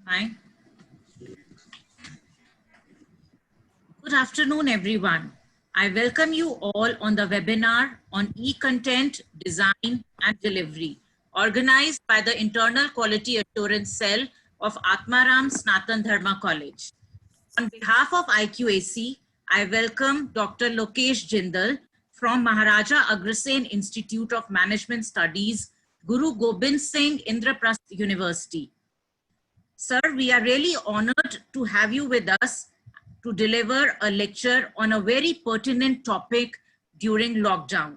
Fine. Good afternoon, everyone. I welcome you all on the webinar on e-content design and delivery, organized by the Internal Quality Assurance Cell of Atmaram Sanatan Dharma College. On behalf of IQAC, I welcome Dr. Lokesh Jindal from Maharaja Agrasen Institute of Management Studies, Guru Gobind Singh Indraprasth University. Sir, we are really honored to have you with us to deliver a lecture on a very pertinent topic during lockdown.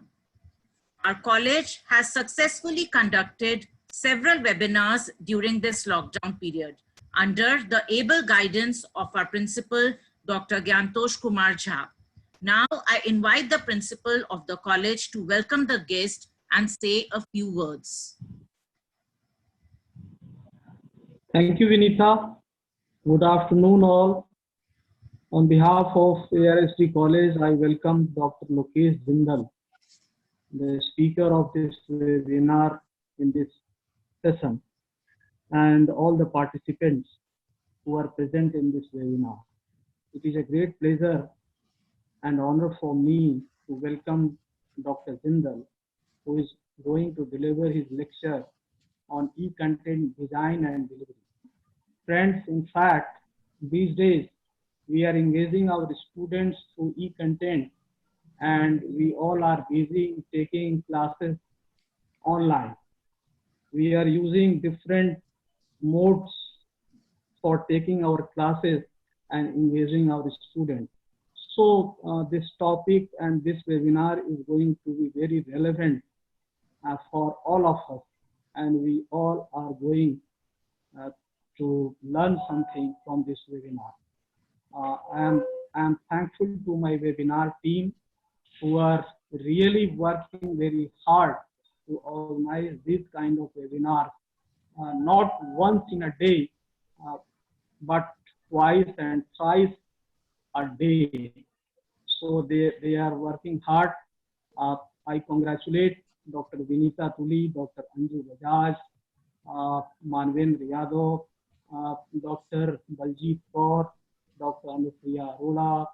Our college has successfully conducted several webinars during this lockdown period under the able guidance of our principal, Dr. Gyantosh Kumar Jha. Now I invite the principal of the college to welcome the guest and say a few words. Thank you, Vinita. Good afternoon, all. On behalf of ARSD College, I welcome Dr. Lokesh Jindal, the speaker of this webinar in this session, and all the participants who are present in this webinar. It is a great pleasure and honor for me to welcome Dr. Jindal, who is going to deliver his lecture on e-content design and delivery. Friends, in fact, these days we are engaging our students through e-content, and we all are busy taking classes online. We are using different modes for taking our classes and engaging our students. So this topic and this webinar is going to be very relevant for all of us, and we all are going to learn something from this webinar. I am thankful to my webinar team who are really working very hard to organize this kind of webinars, not once in a day, but twice and thrice a day. So they are working hard. I congratulate Dr. Vinita Tuli, Dr. Anju Bajaj, Manvendra Yadav, Dr. Baljit Kaur, Dr. Anupriya Arora,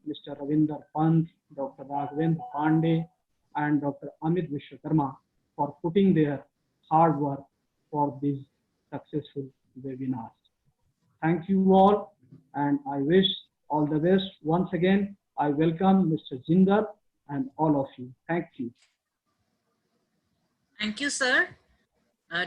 Mr. Ravinder Pant, Dr. Raghavendra Pandey, and Dr. Amit Vishwakarma for putting their hard work for these successful webinars. Thank you all, and I wish all the best. Once again, I welcome Mr. Jindal and all of you. Thank you. Thank you, sir.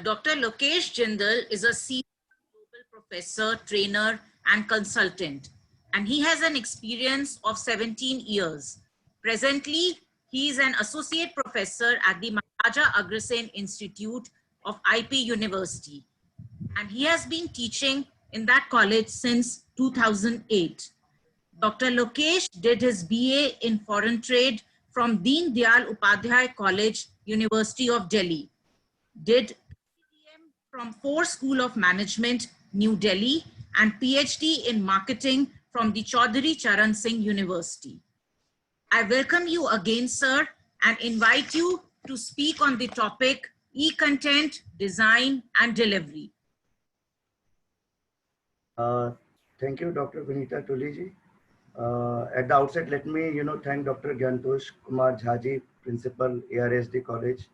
Dr. Lokesh Jindal is a senior global professor, trainer, and consultant, and he has an experience of 17 years. Presently, he is an associate professor at the Maharaja Agrasen Institute of IP University, and he has been teaching in that college since 2008. Dr. Lokesh did his BA in Foreign Trade from Deen Dayal Upadhyay College, University of Delhi. Did PhD from Ford School of Management, New Delhi, and PhD in Marketing from the Chaudhary Charan Singh University. I welcome you again, sir, and invite you to speak on the topic e-content, design, and delivery. Thank you, Dr. Vinita Tuliji. At the outset, let me, thank Dr. Gyantosh Kumar Jhaji, Principal, ARSD College,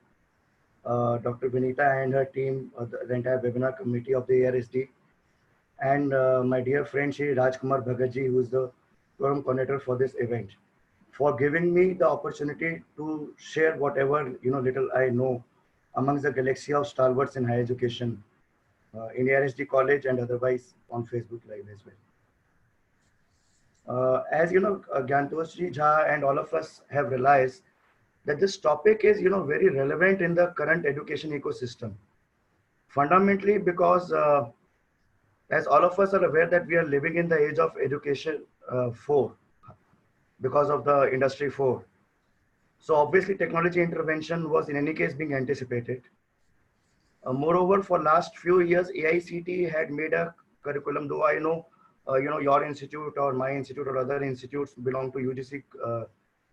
Dr. Vinita and her team, the entire webinar committee of the ARSD, and my dear friend Shri Rajkumar Bhagatji, who is the forum coordinator for this event, for giving me the opportunity to share whatever little I know amongst the galaxy of stalwarts in higher education in ARSD College and otherwise on Facebook Live as well. As you know, Gyantoshji Jha and all of us have realized that this topic is very relevant in the current education ecosystem. Fundamentally because as all of us are aware that we are living in the age of education 4 because of the industry 4. So obviously technology intervention was in any case being anticipated. Moreover, for last few years, AICTE had made a curriculum, though I know, your institute or my institute or other institutes belong to UGC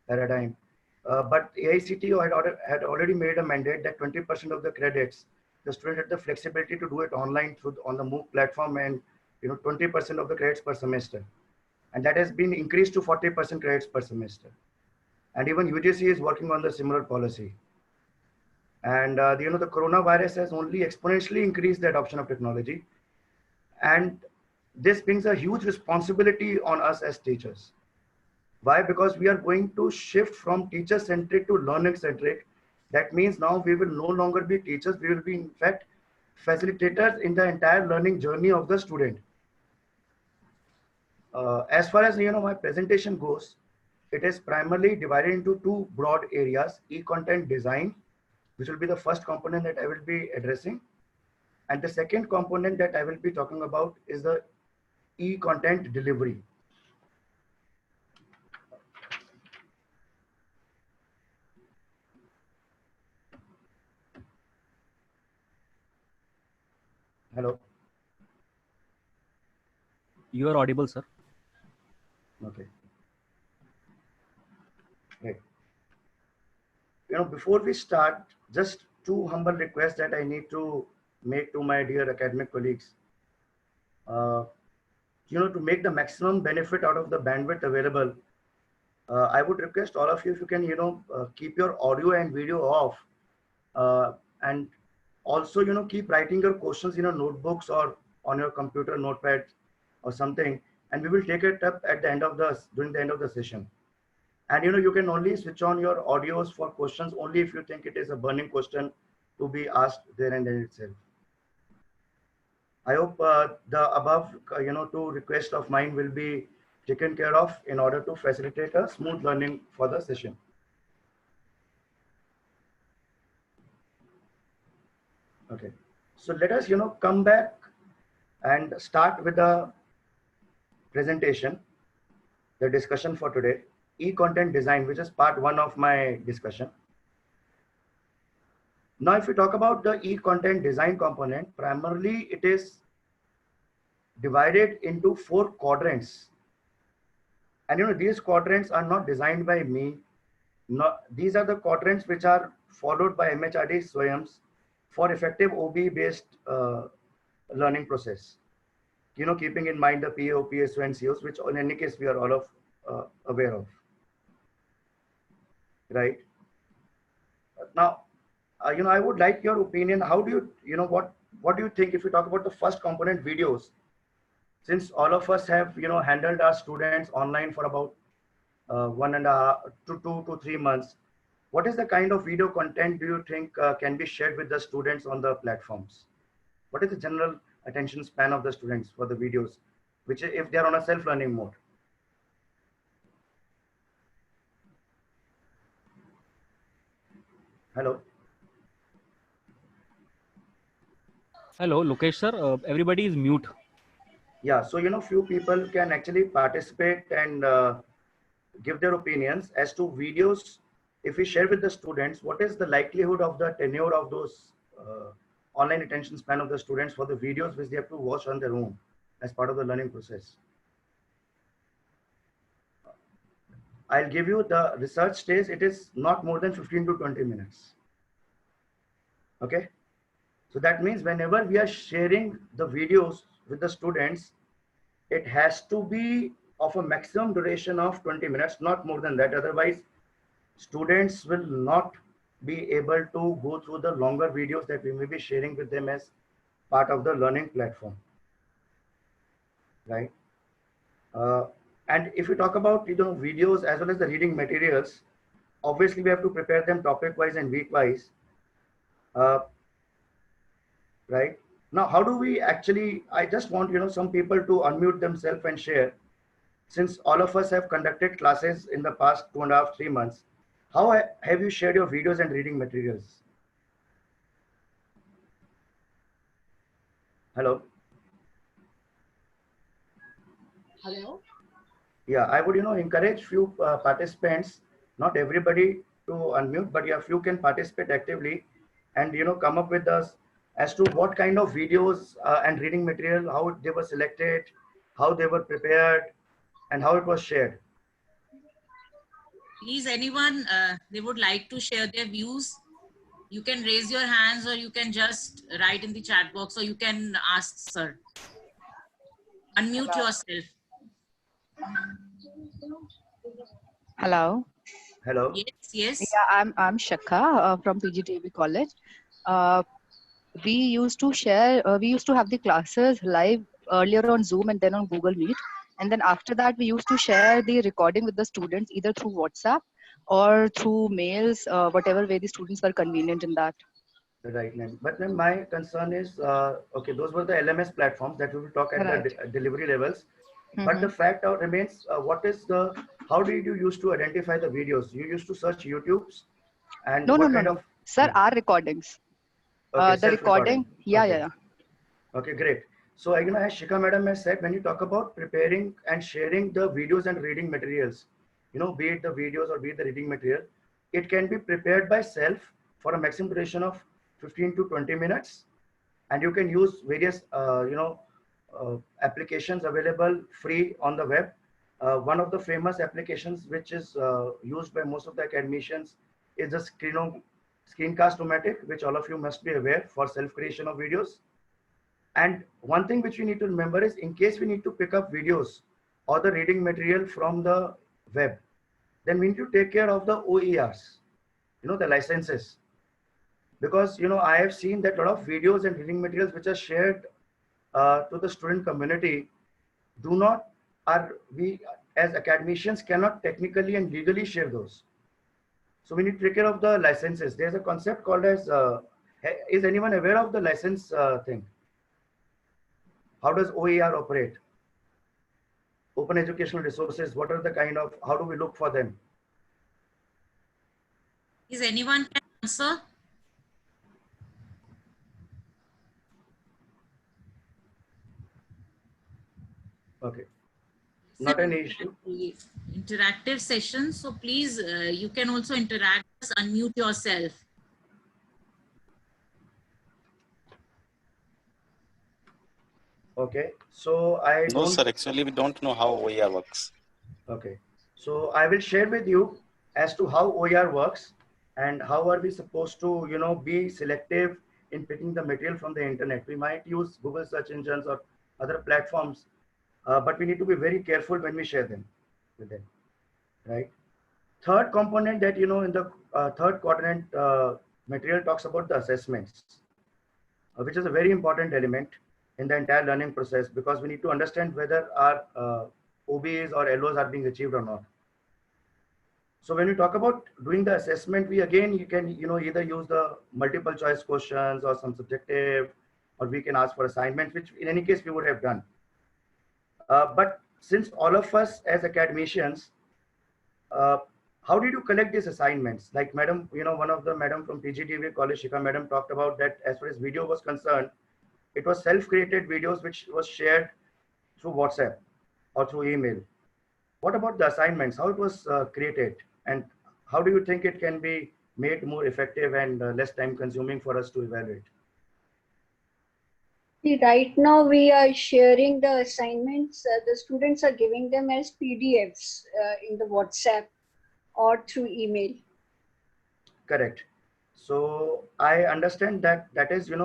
paradigm. But AICTE had already made a mandate that 20% of the credits, the student had the flexibility to do it online on the MOOC platform and 20% of the credits per semester, and that has been increased to 40% credits per semester. And even UGC is working on the similar policy. And the coronavirus has only exponentially increased the adoption of technology, and this brings a huge responsibility on us as teachers. Why? Because we are going to shift from teacher-centric to learning-centric. That means now we will no longer be teachers, we will be in fact facilitators in the entire learning journey of the student. As far as my presentation goes, it is primarily divided into two broad areas: e-content design, which will be the first component that I will be addressing, and the second component that I will be talking about is the e-content delivery. Hello. You are audible, sir. Okay. Right. Before we start, just two humble requests that I need to make to my dear academic colleagues. To make the maximum benefit out of the bandwidth available, I would request all of you if you can, keep your audio and video off, and also, keep writing your questions in your notebooks or on your computer notepad or something, and we will take it up at the end of during the end of the session. And you can only switch on your audios for questions only if you think it is a burning question to be asked there and then itself. I hope the above, two requests of mine will be taken care of in order to facilitate a smooth learning for the session. Okay, so let us, come back and start with the presentation, the discussion for today, e-content design, which is part one of my discussion. Now, if we talk about the e-content design component, primarily it is divided into 4 quadrants. And these quadrants are not designed by me. These are the quadrants which are followed by MHRD SWAYAMs for effective OB-based learning process. Keeping in mind the PA, PSO, and COs, which in any case we are all of aware of. Right. Now, I would like your opinion. How do you, what do you think if we talk about the first component, videos? Since all of us have, handled our students online for about 1.5 to 2 to 3 months, what is the kind of video content do you think can be shared with the students on the platforms? What is the general attention span of the students for the videos, which if they are on a self-learning mode? Hello. Hello, Lokesh sir. Everybody is mute. Yeah, so few people can actually participate and give their opinions as to videos. If we share with the students, what is the likelihood of the tenure of those online attention span of the students for the videos which they have to watch on their own as part of the learning process? I'll give you the research states it is not more than 15 to 20 minutes. Okay. So that means whenever we are sharing the videos with the students, it has to be of a maximum duration of 20 minutes, not more than that. Otherwise, students will not be able to go through the longer videos that we may be sharing with them as part of the learning platform. Right. And if we talk about videos as well as the reading materials, obviously we have to prepare them topic wise and week wise. Right. Now, how do we actually, I just want, some people to unmute themselves and share, since all of us have conducted classes in the past 2.5 to 3 months. How have you shared your videos and reading materials? Hello. Hello. Yeah, I would, encourage few participants, not everybody to unmute, but yeah, few can participate actively and, come up with us as to what kind of videos and reading material, how they were selected, how they were prepared, and how it was shared. Please, anyone, they would like to share their views, you can raise your hands or you can just write in the chat box or you can ask, sir. Unmute yourself. Hello. Hello. Yes. Yeah, I'm Shakha from PGTB College. Uh, we used to share. We used to have the classes live earlier on Zoom and then on Google Meet, and then after that we used to share the recording with the students either through WhatsApp or through mails, whatever way the students were convenient in that. Right, ma'am. But then my concern is, okay, those were the LMS platforms that we will talk at the Right. delivery levels. But Mm-hmm. the fact out remains, how did you use to identify the videos? You used to search YouTube's and No, no, what no, kind no. of, Sir, our recordings. okay, The self-recording. recording. Yeah, yeah, Okay. yeah. Okay, great. So, as Shika madam has said, when you talk about preparing and sharing the videos and reading materials, be it the videos or be it the reading material, it can be prepared by self for a maximum duration of 15 to 20 minutes. And you can use various, applications available free on the web. One of the famous applications which is used by most of the academicians is the Screencast-O-Matic, which all of you must be aware for self-creation of videos. And one thing which we need to remember is in case we need to pick up videos or the reading material from the web, then we need to take care of the OERs, the licenses. Because, I have seen that a lot of videos and reading materials which are shared to the student community we as academicians cannot technically and legally share those. So we need to take care of the licenses. There's a concept called as, is anyone aware of the license thing? How does OER operate? Open educational resources, what are the how do we look for them? Is anyone can answer? Okay, not an issue. Interactive session. So please, you can also interact. Just unmute yourself. Okay, so No, sir, actually we don't know how OER works. Okay, so I will share with you as to how OER works and how are we supposed to, be selective in picking the material from the internet. We might use Google search engines or other platforms, but we need to be very careful when we share them with them, right? Third component that, in the third quadrant material talks about the assessments, which is a very important element in the entire learning process because we need to understand whether our OBs or LOs are being achieved or not. So when we talk about doing the assessment, you can, either use the multiple choice questions or some subjective, or we can ask for assignments, which in any case we would have done. But since all of us as academicians, how did you collect these assignments? Like madam, one of the madam from PGTB College, Shika madam, talked about that as far as video was concerned, it was self-created videos which was shared through WhatsApp or through email. What about the assignments? How it was created, and how do you think it can be made more effective and less time consuming for us to evaluate? Right now we are sharing the assignments. The students are giving them as PDFs in the WhatsApp or through email. Correct. So I understand that that is, how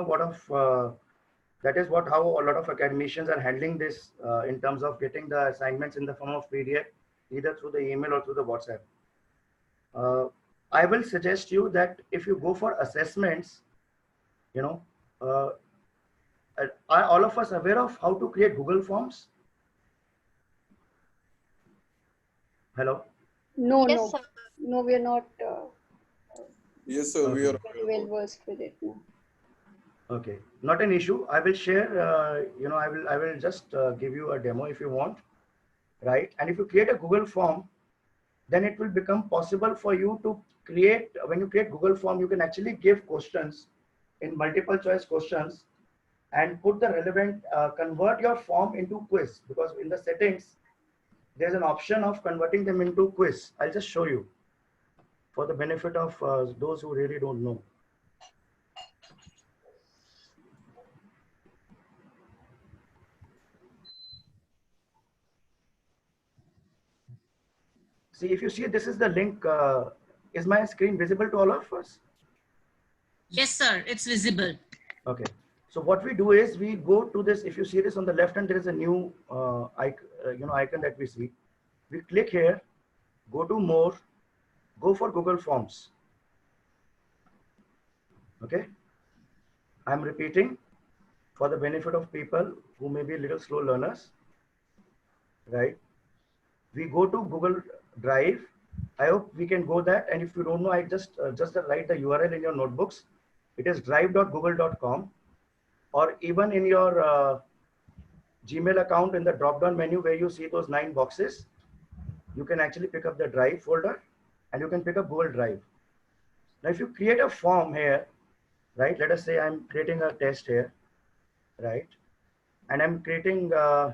a lot of academicians are handling this in terms of getting the assignments in the form of PDF, either through the email or through the WhatsApp. I will suggest you that if you go for assessments, are all of us aware of how to create Google Forms? Hello? No, Yes, no, sir. no, we are not Yes, sir, we are. very well versed with it. No. Okay, not an issue. I will share, I will just give you a demo if you want, right? And if you create a Google form, then it will become possible for you to create, when you create Google form, you can actually give questions in multiple choice questions and put the relevant, convert your form into quiz, because in the settings, there's an option of converting them into quiz. I'll just show you for the benefit of those who really don't know. See, if you see, this is the link. Is my screen visible to all of us? Yes, sir. It's visible. Okay. So what we do is we go to this. If you see this on the left hand, there is a new icon that we see. We click here, go to more, go for Google Forms. Okay. I'm repeating for the benefit of people who may be a little slow learners, right? We go to Google Drive. I hope we can go that. And if you don't know, I just write the URL in your notebooks. It is drive.google.com, or even in your Gmail account in the drop-down menu where you see those 9 boxes, you can actually pick up the Drive folder and you can pick up Google Drive. Now, if you create a form here, right? Let us say I'm creating a test here, right? And I'm creating, right?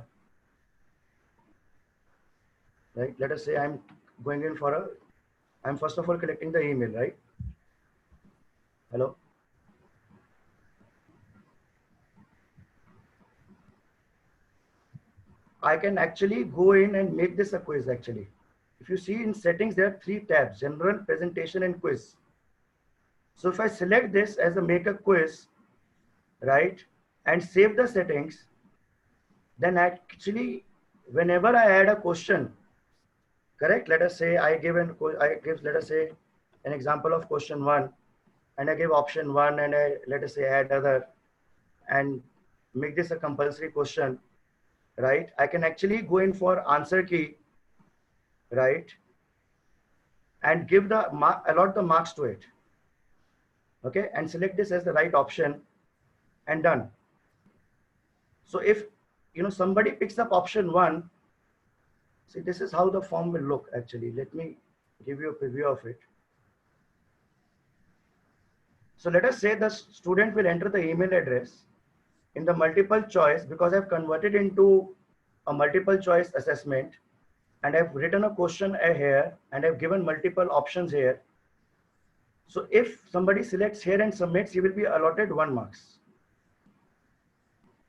Let us say I'm going in for I'm first of all collecting the email, right? Hello? I can actually go in and make this a quiz actually. If you see in settings, there are 3 tabs: general, presentation, and quiz. So if I select this as a make a quiz, right, and save the settings, then actually whenever I add a question, correct? Let us say I give let us say an example of question 1, and I give option 1, and I let us say add other and make this a compulsory question, right? I can actually go in for answer key, right, and give the allot the marks to it. Okay, and select this as the right option and done. So if somebody picks up option 1, see, this is how the form will look actually. Let me give you a preview of it. So let us say the student will enter the email address in the multiple choice, because I've converted into a multiple choice assessment and I've written a question here and I've given multiple options here. So if somebody selects here and submits, he will be allotted 1 marks,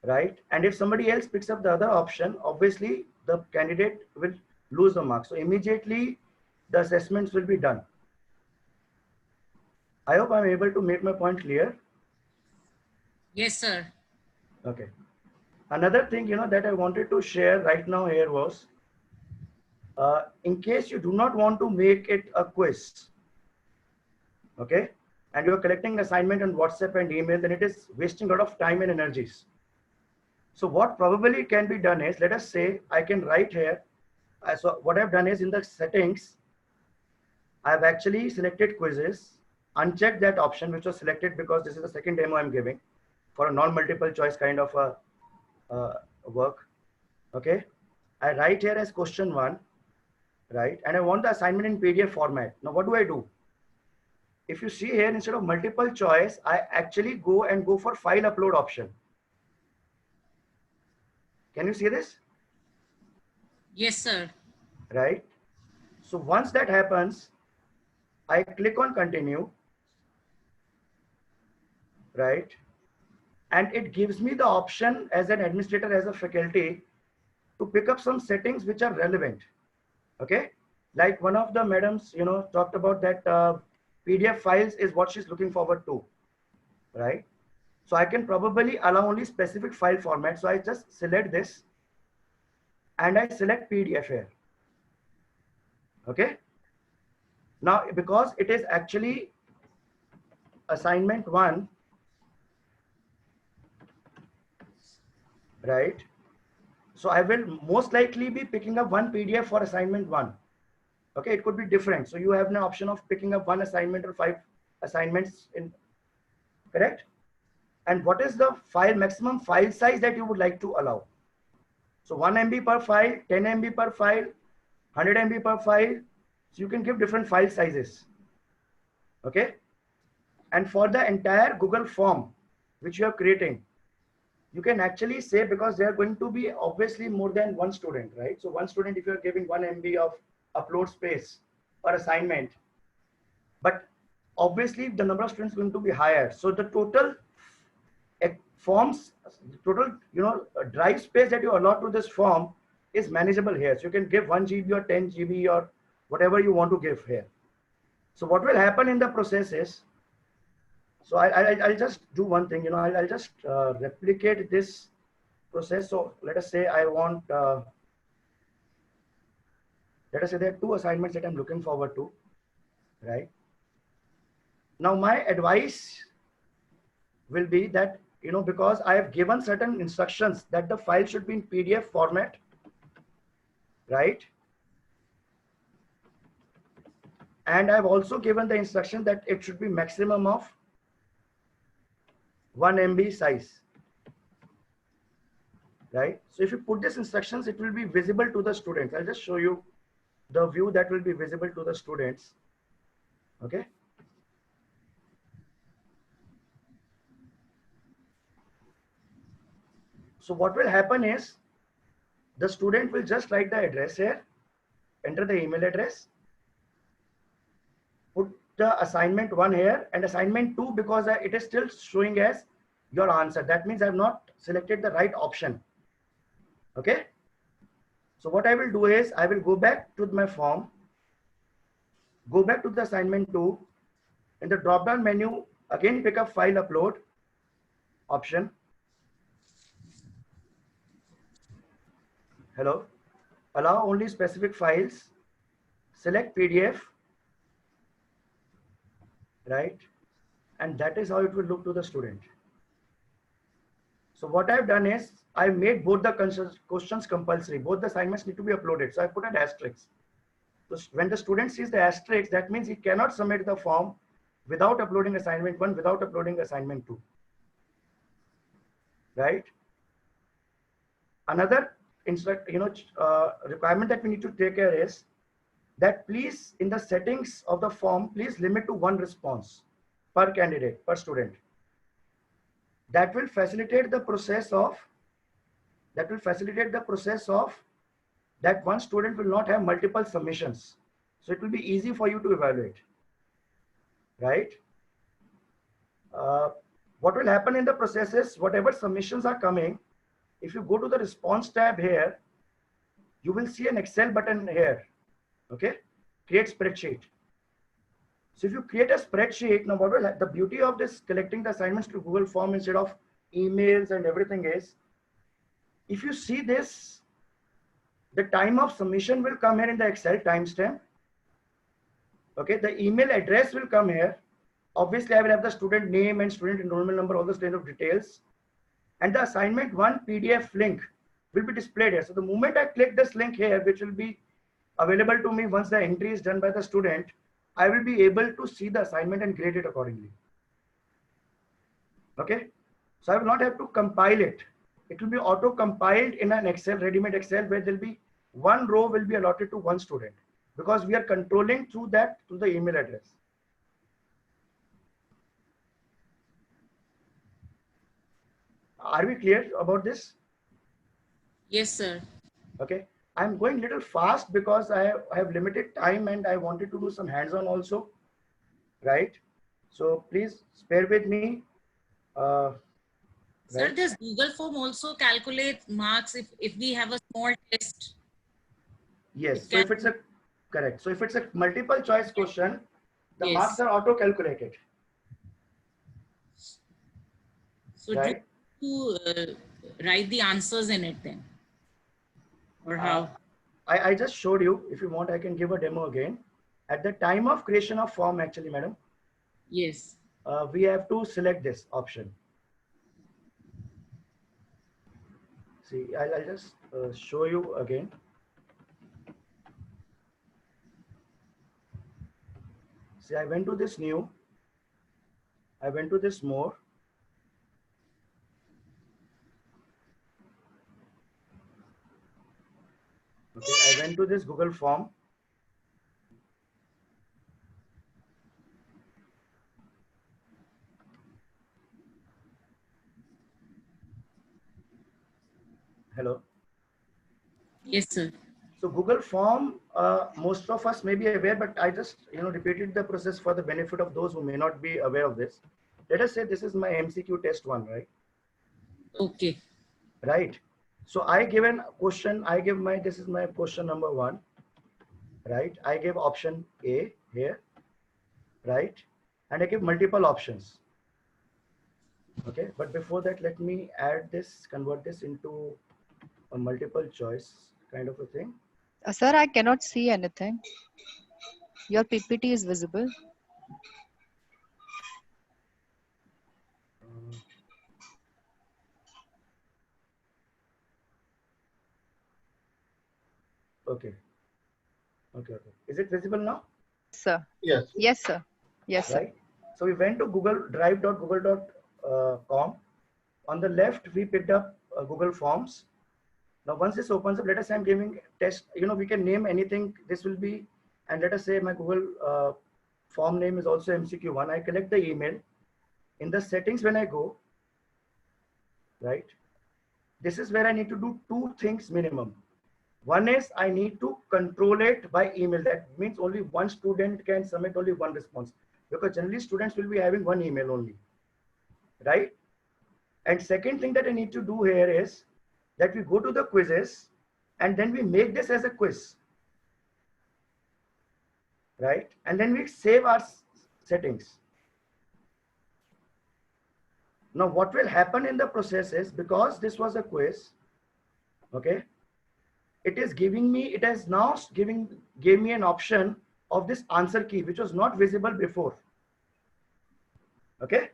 right? And if somebody else picks up the other option, obviously the candidate will lose the marks. So immediately the assessments will be done. I hope I'm able to make my point clear. Yes, sir. Okay. Another thing, that I wanted to share right now here was, in case you do not want to make it a quiz, okay, and you're collecting assignment on WhatsApp and email, then it is wasting a lot of time and energies. So what probably can be done is, let us say I can write here. So what I've done is, in the settings, I've actually selected quizzes, unchecked that option which was selected because this is the second demo I'm giving for a non-multiple choice kind of a work. Okay, I write here as question 1, right, and I want the assignment in PDF format. Now what do? If you see here, instead of multiple choice, I actually go for file upload option. Can you see this? Yes, sir. Right. So once that happens, I click on continue, right, and it gives me the option as an administrator, as a faculty, to pick up some settings which are relevant. Okay, like one of the madams talked about that PDF files is what she's looking forward to, right? So I can probably allow only specific file format. So I just select this and I select PDF here. Okay. Now, because it is actually assignment 1, right? So I will most likely be picking up 1 PDF for assignment 1. Okay, it could be different. So you have an option of picking up 1 assignment or 5 assignments in, correct? And what is the maximum file size that you would like to allow? So 1 MB per file, 10 MB per file, 100 MB per file. So you can give different file sizes. Okay. And for the entire Google form, which you are creating, you can actually say, because there are going to be obviously more than 1 student, right? So 1 student, if you're giving 1 MB of upload space or assignment, but obviously the number of students is going to be higher. So the total forms, total, drive space that you allot to this form is manageable here. So you can give 1 GB or 10 GB or whatever you want to give here. So what will happen in the process is, So I'll just do one thing, I'll just replicate this process. So let us say I want, let us say there are 2 assignments that I'm looking forward to, right? Now my advice will be that, because I have given certain instructions that the file should be in PDF format, right? And I've also given the instruction that it should be maximum of 1 MB size, right? So if you put these instructions, it will be visible to the students. I'll just show you the view that will be visible to the students. Okay. So what will happen is the student will just write the address here, enter the email address, put the assignment 1 here and assignment 2, because it is still showing as your answer. That means I have not selected the right option. Okay. So what I will do is I will go back to my form, go back to the assignment 2, in the drop down menu, again pick up file upload option. Hello. Allow only specific files, select PDF, right? And that is how it will look to the student. So what I've done is I made both the questions compulsory. Both the assignments need to be uploaded. So I put an asterisk. So when the student sees the asterisk, that means he cannot submit the form without uploading assignment 1, without uploading assignment 2. Right? Another requirement that we need to take care is that please, in the settings of the form, please limit to 1 response per candidate, per student. That will facilitate the process of that one student will not have multiple submissions. So it will be easy for you to evaluate, right? What will happen in the process is whatever submissions are coming, if you go to the response tab here, you will see an Excel button here. Okay, create spreadsheet. So if you create a spreadsheet, now what will the beauty of this collecting the assignments to Google Form instead of emails and everything is, if you see this, the time of submission will come here in the Excel timestamp. Okay, the email address will come here. Obviously, I will have the student name and student enrollment number, all those kind of details. And the assignment 1 PDF link will be displayed here. So the moment I click this link here, which will be available to me once the entry is done by the student, I will be able to see the assignment and grade it accordingly. Okay, so I will not have to compile it. It will be auto compiled in an Excel, ready-made Excel, where there will be 1 row will be allotted to 1 student, because we are controlling through that to the email address. Are we clear about this? Yes, sir. Okay. I'm going a little fast because I have limited time and I wanted to do some hands-on also, right? So please spare with me. Sir, Right? does Google Form also calculate marks if we have a small test? Yes. It So if can- it's a correct. So if it's a multiple choice question, the Yes. marks are auto calculated. So Right. do you write the answers in it then? Or how? I just showed you. If you want, I can give a demo again. At the time of creation of form, actually, madam, Yes. we have to select this option. See, I'll just show you again. See, I went to this new. I went to this more. Okay, I went to this Google form. Hello. Yes, sir. So Google form, most of us may be aware, but I just repeated the process for the benefit of those who may not be aware of this. Let us say this is my MCQ test 1, right? Okay. Right. So I give an question. I give this is my question number 1. Right. I give option A here. Right. And I give multiple options. Okay, but before that, let me add this, convert this into a multiple choice kind of a thing. Sir, I cannot see anything. Your PPT is visible. Okay, okay, okay. Is it visible now? Sir. Yes. Yes, sir. Yes, sir. Right. So we went to Google drive.google.com. On the left, we picked up Google Forms. Now, once this opens up, let us say I'm giving test, we can name anything. This will be, and let us say my Google form name is also MCQ1. I collect the email. In the settings, when I go, right, this is where I need to do two things minimum. One is I need to control it by email. That means only one student can submit only one response, because generally students will be having one email only, right? And second thing that I need to do here is that we go to the quizzes and then we make this as a quiz, right? And then we save our settings. Now what will happen in the process is, because this was a quiz, okay, it is giving me, it has now gave me an option of this answer key, which was not visible before. Okay.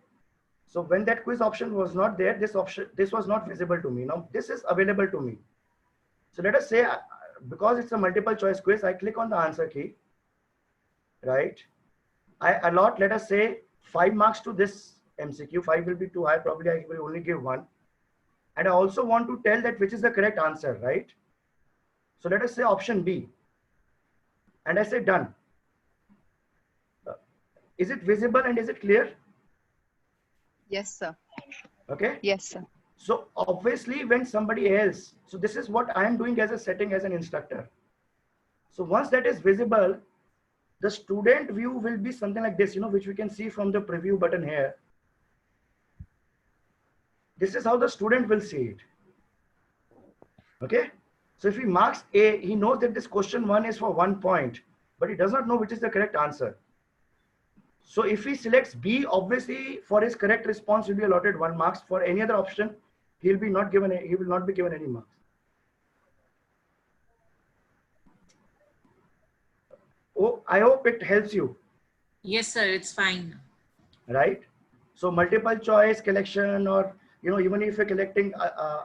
So when that quiz option was not there, this was not visible to me. Now this is available to me. So let us say, because it's a multiple choice quiz, I click on the answer key, right? I allot, let us say, 5 marks to this MCQ. 5 will be too high. Probably I will only give 1. And I also want to tell that which is the correct answer, right? So let us say option B. And I say done. Is it visible and is it clear? Yes, sir. Okay. Yes, sir. So obviously when somebody else, so this is what I am doing as a setting as an instructor. So once that is visible, the student view will be something like this, which we can see from the preview button here. This is how the student will see it. Okay. So if he marks A, he knows that this question 1 is for 1 point, but he does not know which is the correct answer. So if he selects B, obviously for his correct response will be allotted 1 marks. For any other option, he will not be given any marks. Oh, I hope it helps you. Yes, sir, it's fine. Right. So multiple choice collection, or even if you're collecting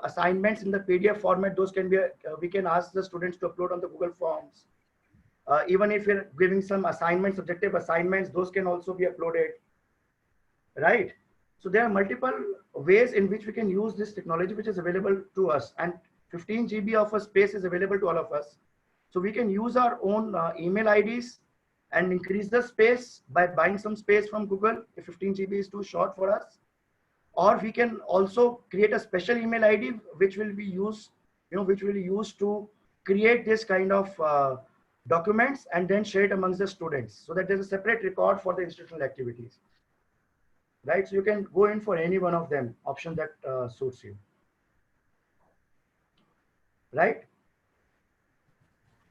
assignments in the PDF format, those can be we can ask the students to upload on the Google Forms. Even if you're giving some assignments, subjective assignments, those can also be uploaded, right? So there are multiple ways in which we can use this technology, which is available to us, and 15 GB of a space is available to all of us. So we can use our own email IDs and increase the space by buying some space from Google if 15 GB is too short for us. Or we can also create a special email ID which will be used, which will be used to create this kind of documents and then share it amongst the students, so that there's a separate record for the institutional activities. Right? So you can go in for any one of them, option that suits you. Right?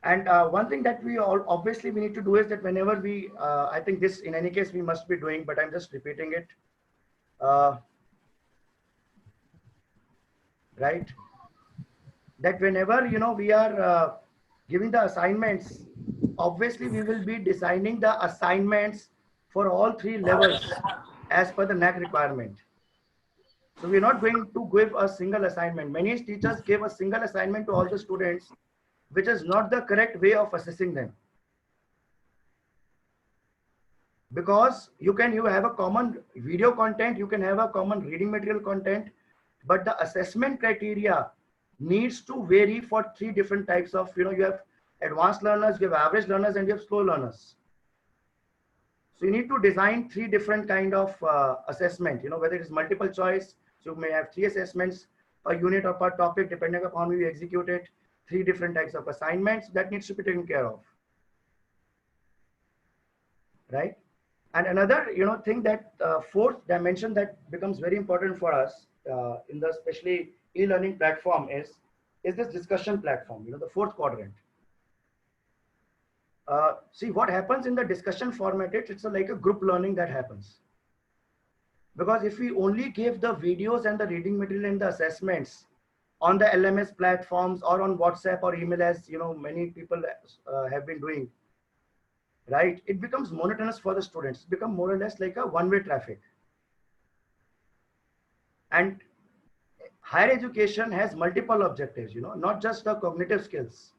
And one thing that we obviously we need to do is that whenever we, I think this in any case we must be doing, but I'm just repeating it. Right? That whenever we are giving the assignments, obviously we will be designing the assignments for all 3 levels as per the NAAC requirement. So we're not going to give a single assignment. Many teachers give a single assignment to all the students, which is not the correct way of assessing them. Because you have a common video content, you can have a common reading material content, but the assessment criteria needs to vary for 3 different types of, you have advanced learners, you have average learners, and you have slow learners. So you need to design 3 different kind of assessment, whether it is multiple choice. So you may have 3 assessments per unit or per topic, depending upon how you execute it, 3 different types of assignments that needs to be taken care of. Right? And another, thing that 4th dimension that becomes very important for us in the especially e-learning platform is this discussion platform, the 4th quadrant. See what happens in the discussion format, it's like a group learning that happens. Because if we only give the videos and the reading material and the assessments on the LMS platforms or on WhatsApp or email, as many people have been doing, right? It becomes monotonous for the students. It becomes more or less like a one-way traffic. And higher education has multiple objectives, not just the cognitive skills,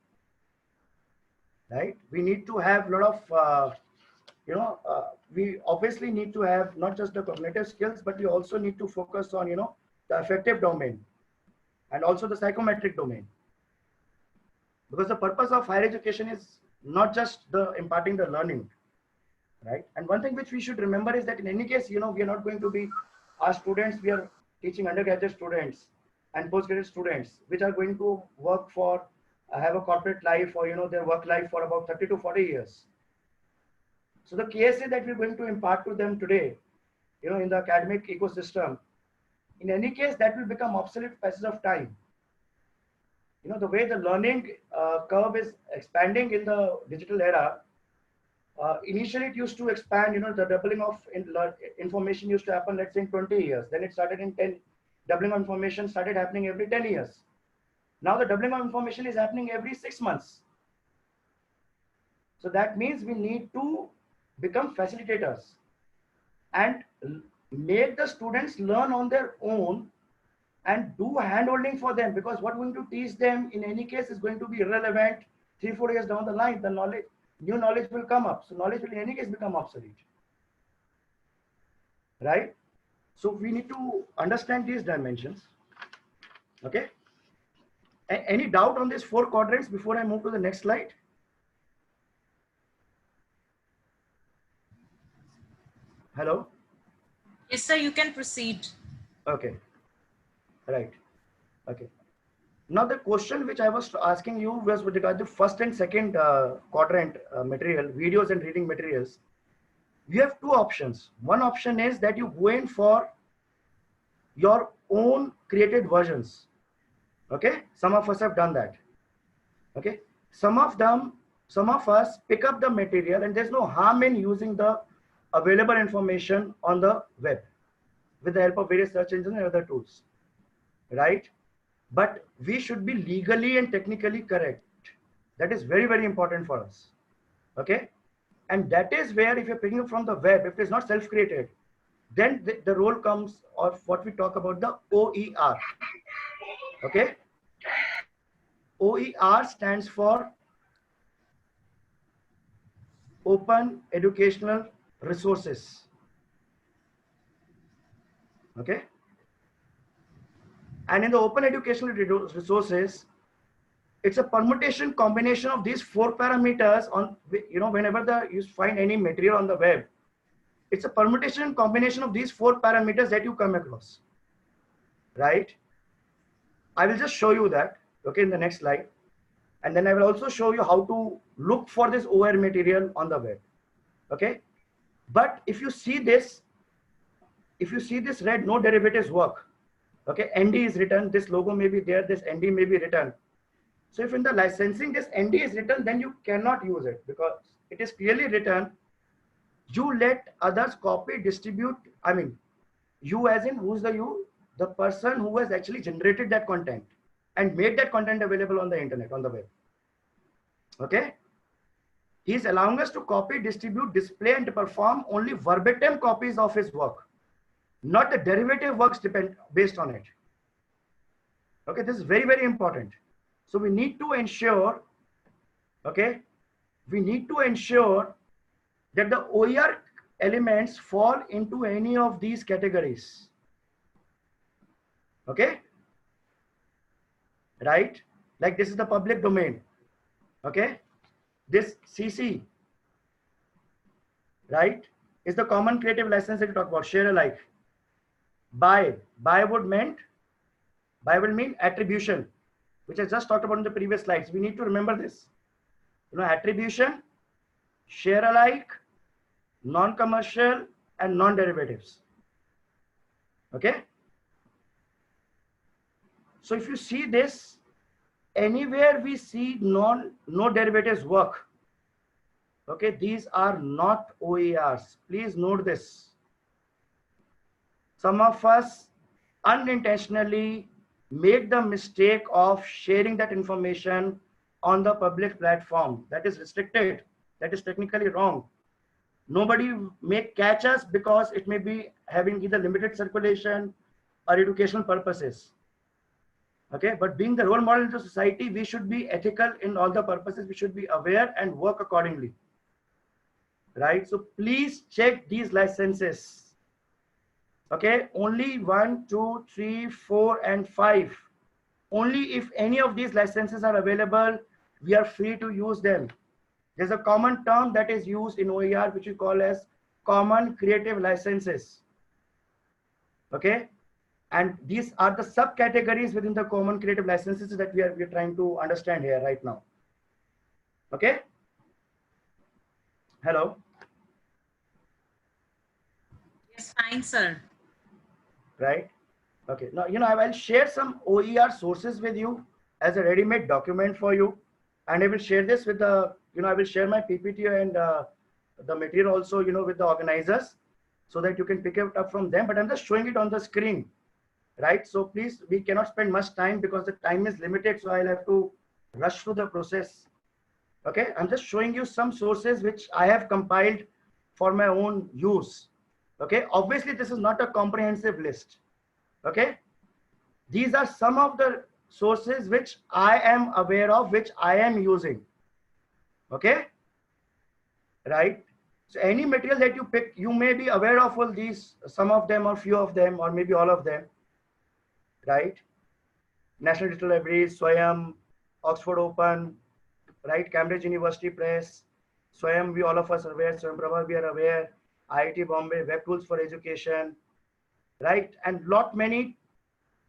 right? We need to have a lot of, we obviously need to have not just the cognitive skills, but we also need to focus on, the affective domain and also the psychometric domain. Because the purpose of higher education is not just the imparting the learning, right? And one thing which we should remember is that in any case, we are not going to be our students. We are teaching undergraduate students and postgraduate students, which are going to work for, have a corporate life or, their work life for about 30 to 40 years. So the KSA that we're going to impart to them today, in the academic ecosystem, in any case, that will become obsolete passage of time. The way the learning curve is expanding in the digital era, initially it used to expand, the doubling of information used to happen, let's say in 20 years. Then it started in 10, doubling of information started happening every 10 years. Now the doubling of information is happening every 6 months. So that means we need to become facilitators and make the students learn on their own and do hand-holding for them, because what we're going to teach them in any case is going to be irrelevant 3-4 years down the line. The knowledge, new knowledge will come up. So knowledge will in any case become obsolete, right? So we need to understand these dimensions. Okay. Any doubt on these 4 quadrants before I move to the next slide? Hello? Yes, sir, you can proceed. Okay. Right. Okay. Now the question which I was asking you was with regard to first and second quadrant material, videos and reading materials. We have 2 options. One option is that you go in for your own created versions. Okay. Some of us have done that. Okay. Some of us pick up the material, and there's no harm in using the available information on the web with the help of various search engines and other tools, right? But we should be legally and technically correct. That is very, very important for us. Okay. And that is where, if you're picking up from the web, if it is not self-created, then the role comes of what we talk about, the OER. Okay. OER stands for Open Educational Resources. Okay. And in the open educational resources, it's a permutation combination of these 4 parameters on, whenever you find any material on the web, it's a permutation combination of these 4 parameters that you come across, right? I will just show you that, okay, in the next slide. And then I will also show you how to look for this OER material on the web, okay? But if you see this red, no derivatives work. Okay, ND is written, this logo may be there, this ND may be written. So if in the licensing this ND is written, then you cannot use it, because it is clearly written, you let others copy, distribute. I mean, you as in, who's the you? The person who has actually generated that content and made that content available on the internet, on the web. Okay. He is allowing us to copy, distribute, display, and perform only verbatim copies of his work, not the derivative works based on it. Okay, this is very, very important. So we need to ensure, okay, we need to ensure that the OER elements fall into any of these categories. Okay, right? Like this is the public domain. Okay, this CC, right, is the common creative license that you talk about, share alike. By will mean attribution, which I just talked about in the previous slides. We need to remember this. Attribution, share alike, non-commercial, and non-derivatives. Okay. So if you see this, anywhere we see no derivatives work, okay, these are not OERs. Please note this. some of us unintentionally make the mistake of sharing that information on the public platform. That is restricted. That is technically wrong. Nobody may catch us because it may be having either limited circulation or educational purposes. Okay, but being the role model to society, we should be ethical in all the purposes. We should be aware and work accordingly. Right? So please check these licenses. Okay, only 1, 2, 3, 4, and 5. Only if any of these licenses are available, we are free to use them. There's a common term that is used in OER, which we call as common creative licenses. Okay, and these are the subcategories within the common creative licenses that we are trying to understand here right now. Okay. Hello. Yes, fine, sir. Right. Okay. Now, I will share some OER sources with you as a ready-made document for you. And I will share this with the, I will share my PPT and the material also, with the organizers so that you can pick it up from them. But I'm just showing it on the screen, right? So please, we cannot spend much time because the time is limited. So I'll have to rush through the process. Okay. I'm just showing you some sources which I have compiled for my own use. Okay. Obviously, this is not a comprehensive list. Okay. These are some of the sources which I am aware of, which I am using. Okay. Right. So any material that you pick, you may be aware of all these, some of them or few of them, or maybe all of them. Right. National Digital Library, Swayam, Oxford Open, right. Cambridge University Press, Swayam, we all of us are aware, Swayamprabha, we are aware, IIT Bombay, Web Tools for Education, right. And lot many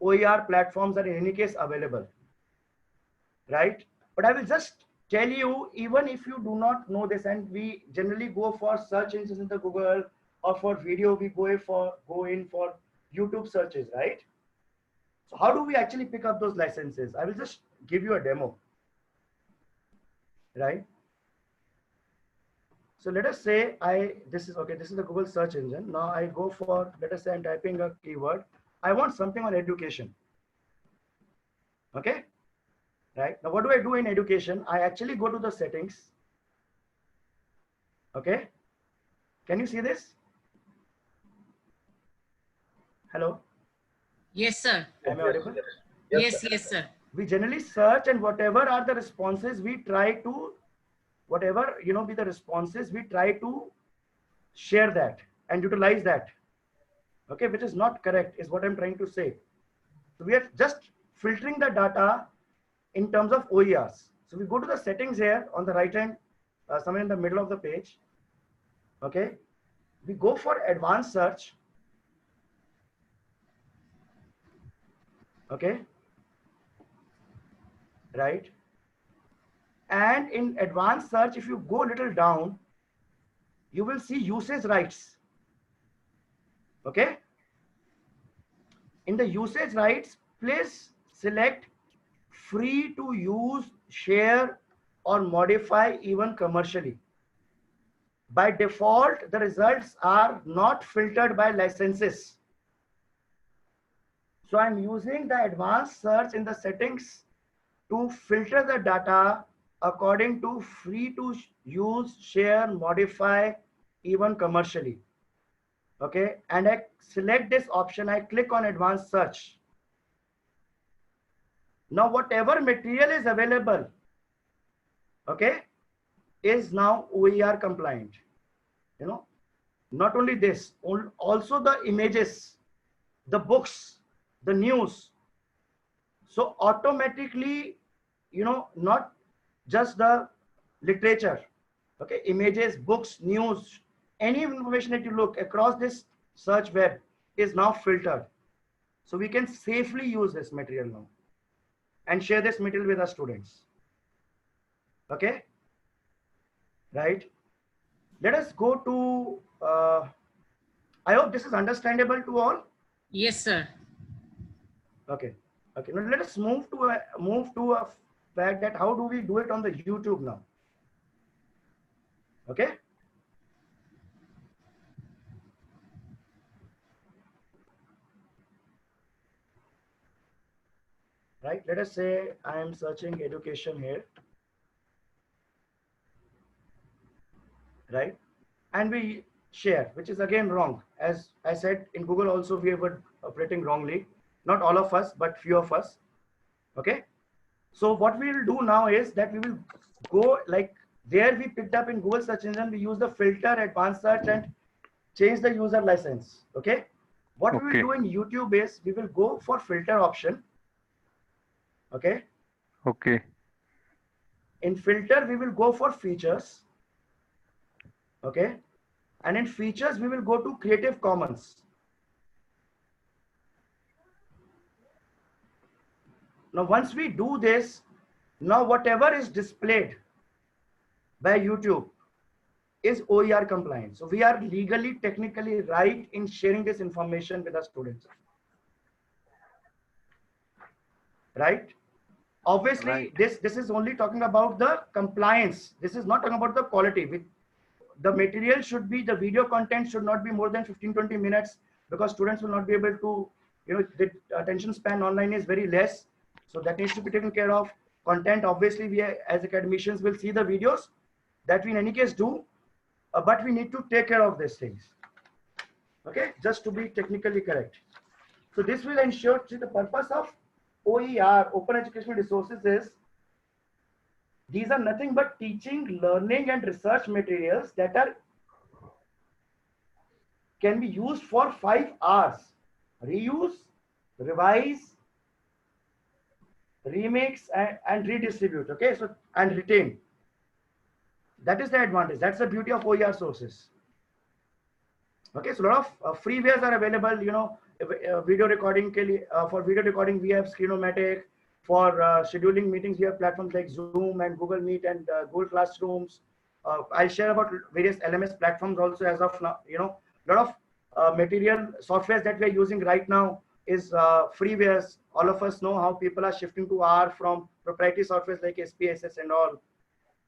OER platforms are in any case available, right? But I will just tell you, even if you do not know this, and we generally go for search engines in the Google, or for video, we go in for YouTube searches, right? So how do we actually pick up those licenses? I will just give you a demo, right? So let us say this is the Google search engine. Now I go for, let us say I'm typing a keyword. I want something on education. Okay. Right. Now, what do I do in education? I actually go to the settings. Okay. Can you see this? Hello. Yes, sir. Am I audible? Yes, yes, sir. We generally search, and whatever are the responses, we try to, whatever, be the responses, we try to share that and utilize that. Okay, which is not correct, is what I'm trying to say. So we are just filtering the data in terms of OERs. So we go to the settings here on the right hand, somewhere in the middle of the page. Okay, we go for advanced search. Okay, right. And in advanced search, if you go a little down, you will see usage rights. Okay. In the usage rights, please select free to use, share, or modify even commercially. By default, the results are not filtered by licenses. So I'm using the advanced search in the settings to filter the data according to free to use, share, modify, even commercially. Okay, and I select this option, I click on advanced search. Now, whatever material is available, okay, is now OER compliant. Not only this, also the images, the books, the news. So automatically, not just the literature, okay, images, books, news, any information that you look across this search web is now filtered. So we can safely use this material now and share this material with our students. Okay, right. Let us go to, I hope this is understandable to all. Yes, sir. Okay. Okay. Now let us move to a fact that how do we do it on the YouTube now? Okay. right? Let us say I am searching education here, right? And we share, which is again wrong. As I said, in Google also we were operating wrongly. Not all of us, but few of us. Okay. So what we will do now is that we will go like there we picked up in Google search engine, we use the filter, advanced search, and change the user license. Okay. What we will do in YouTube is we will go for filter option. Okay. Okay. In filter, we will go for features. Okay. And in features, we will go to Creative Commons. Now, once we do this, now whatever is displayed by YouTube is OER compliant. So we are legally, technically right in sharing this information with our students. Right? Obviously, Right. this is only talking about the compliance. This is not talking about the quality. The material should be, the video content should not be more than 15-20 minutes, because students will not be able to, the attention span online is very less. So that needs to be taken care of. Content, obviously, we as academicians will see the videos that we in any case do, but we need to take care of these things. Okay, just to be technically correct. So this will ensure, see, the purpose of OER, Open Educational Resources, is these are nothing but teaching, learning, and research materials that can be used for 5 hours. Reuse, revise, remix, and redistribute. Okay, so and retain. That is the advantage. That's the beauty of OER sources. Okay, so a lot of freewares are available. Video recording for video recording we have Screenomatic. For scheduling meetings, we have platforms like Zoom and Google Meet and Google Classrooms. I'll share about various LMS platforms also as of now. A lot of material softwares that we're using right now is freewares. All of us know how people are shifting to R from proprietary softwares like SPSS and all,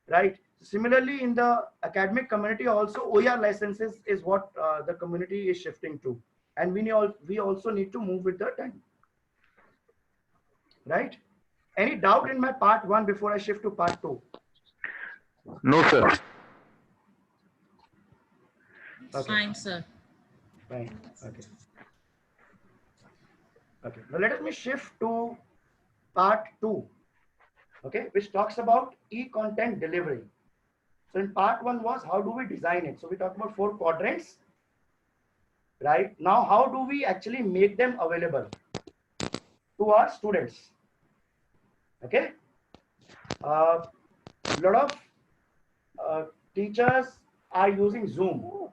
right? Similarly, in the academic community also, OER licenses is what the community is shifting to. And we also need to move with the time, right? Any doubt in my part 1 before I shift to part 2? No, sir. Okay. Fine, sir. Fine. Okay. Okay. Now let me shift to part 2. Okay, which talks about e-content delivery. So in part 1 was how do we design it? So we talked about 4 quadrants. Right now, how do we actually make them available to our students? Okay, a lot of teachers are using Zoom,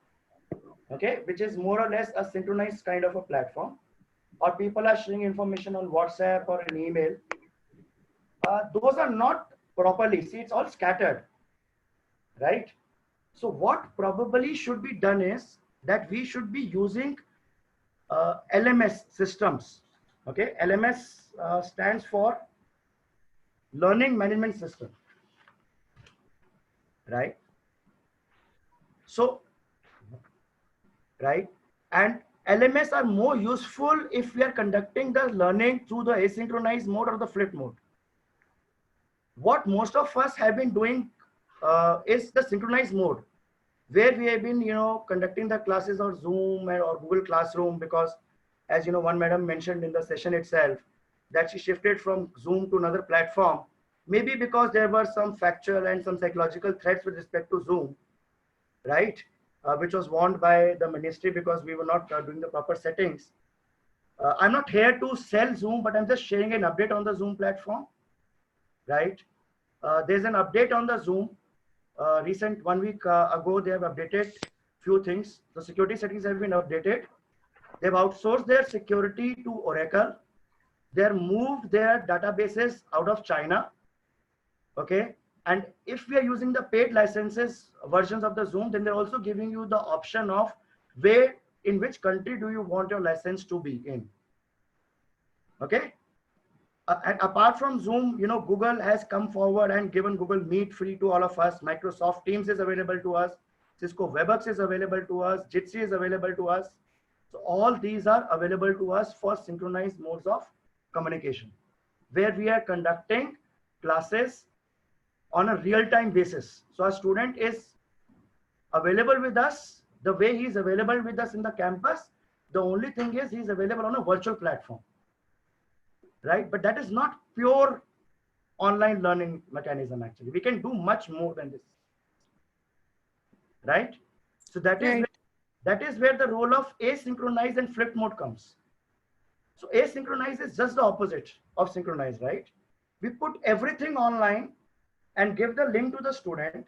okay, which is more or less a synchronized kind of a platform, or people are sharing information on WhatsApp or an email. Those are not properly, see, it's all scattered, right? So what probably should be done is that we should be using LMS systems. Okay, LMS stands for Learning Management System, right? So, right, and LMS are more useful if we are conducting the learning through the asynchronous mode or the flip mode. What most of us have been doing is the synchronized mode, where we have been, conducting the classes on Zoom or Google Classroom, because as one madam mentioned in the session itself, that she shifted from Zoom to another platform, maybe because there were some factual and some psychological threats with respect to Zoom, right? Which was warned by the ministry because we were not doing the proper settings. I'm not here to sell Zoom, but I'm just sharing an update on the Zoom platform, right? There's an update on the Zoom. Recent 1 week ago, they have updated few things. The security settings have been updated. They've outsourced their security to Oracle. They've moved their databases out of China. Okay. And if we are using the paid licenses versions of the Zoom, then they're also giving you the option of where, in which country do you want your license to be in. Okay. And apart from Zoom, Google has come forward and given Google Meet free to all of us. Microsoft Teams is available to us. Cisco WebEx is available to us. Jitsi is available to us. So all these are available to us for synchronized modes of communication. where we are conducting classes on a real-time basis. So a student is available with us the way he is available with us in the campus. The only thing is he is available on a virtual platform, right? But that is not pure online learning mechanism. Actually, we can do much more than this, right? So that is where the role of asynchronized and flipped mode comes. So asynchronized is just the opposite of synchronized, right? We put everything online and give the link to the student,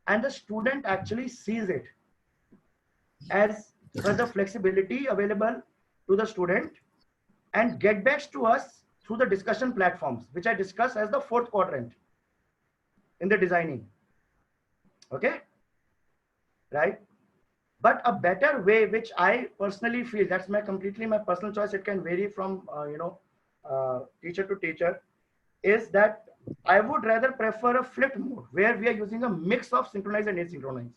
and the student actually sees it as the flexibility available to the student and get back to us through the discussion platforms, which I discuss as the fourth quadrant in the designing. Okay, right? But a better way, which I personally feel, that's completely my personal choice, it can vary from teacher to teacher, is that I would rather prefer a flipped mode where we are using a mix of synchronized and asynchronized,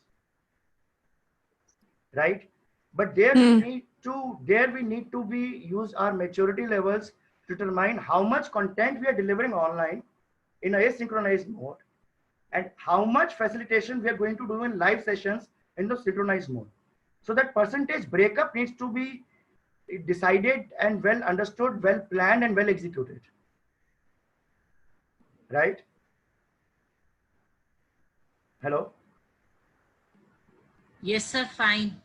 right? But there we need to use our maturity levels to determine how much content we are delivering online in a asynchronized mode and how much facilitation we are going to do in live sessions in the synchronized mode. So that percentage breakup needs to be decided and well understood, well planned and well executed, right? Hello? Yes, sir, fine.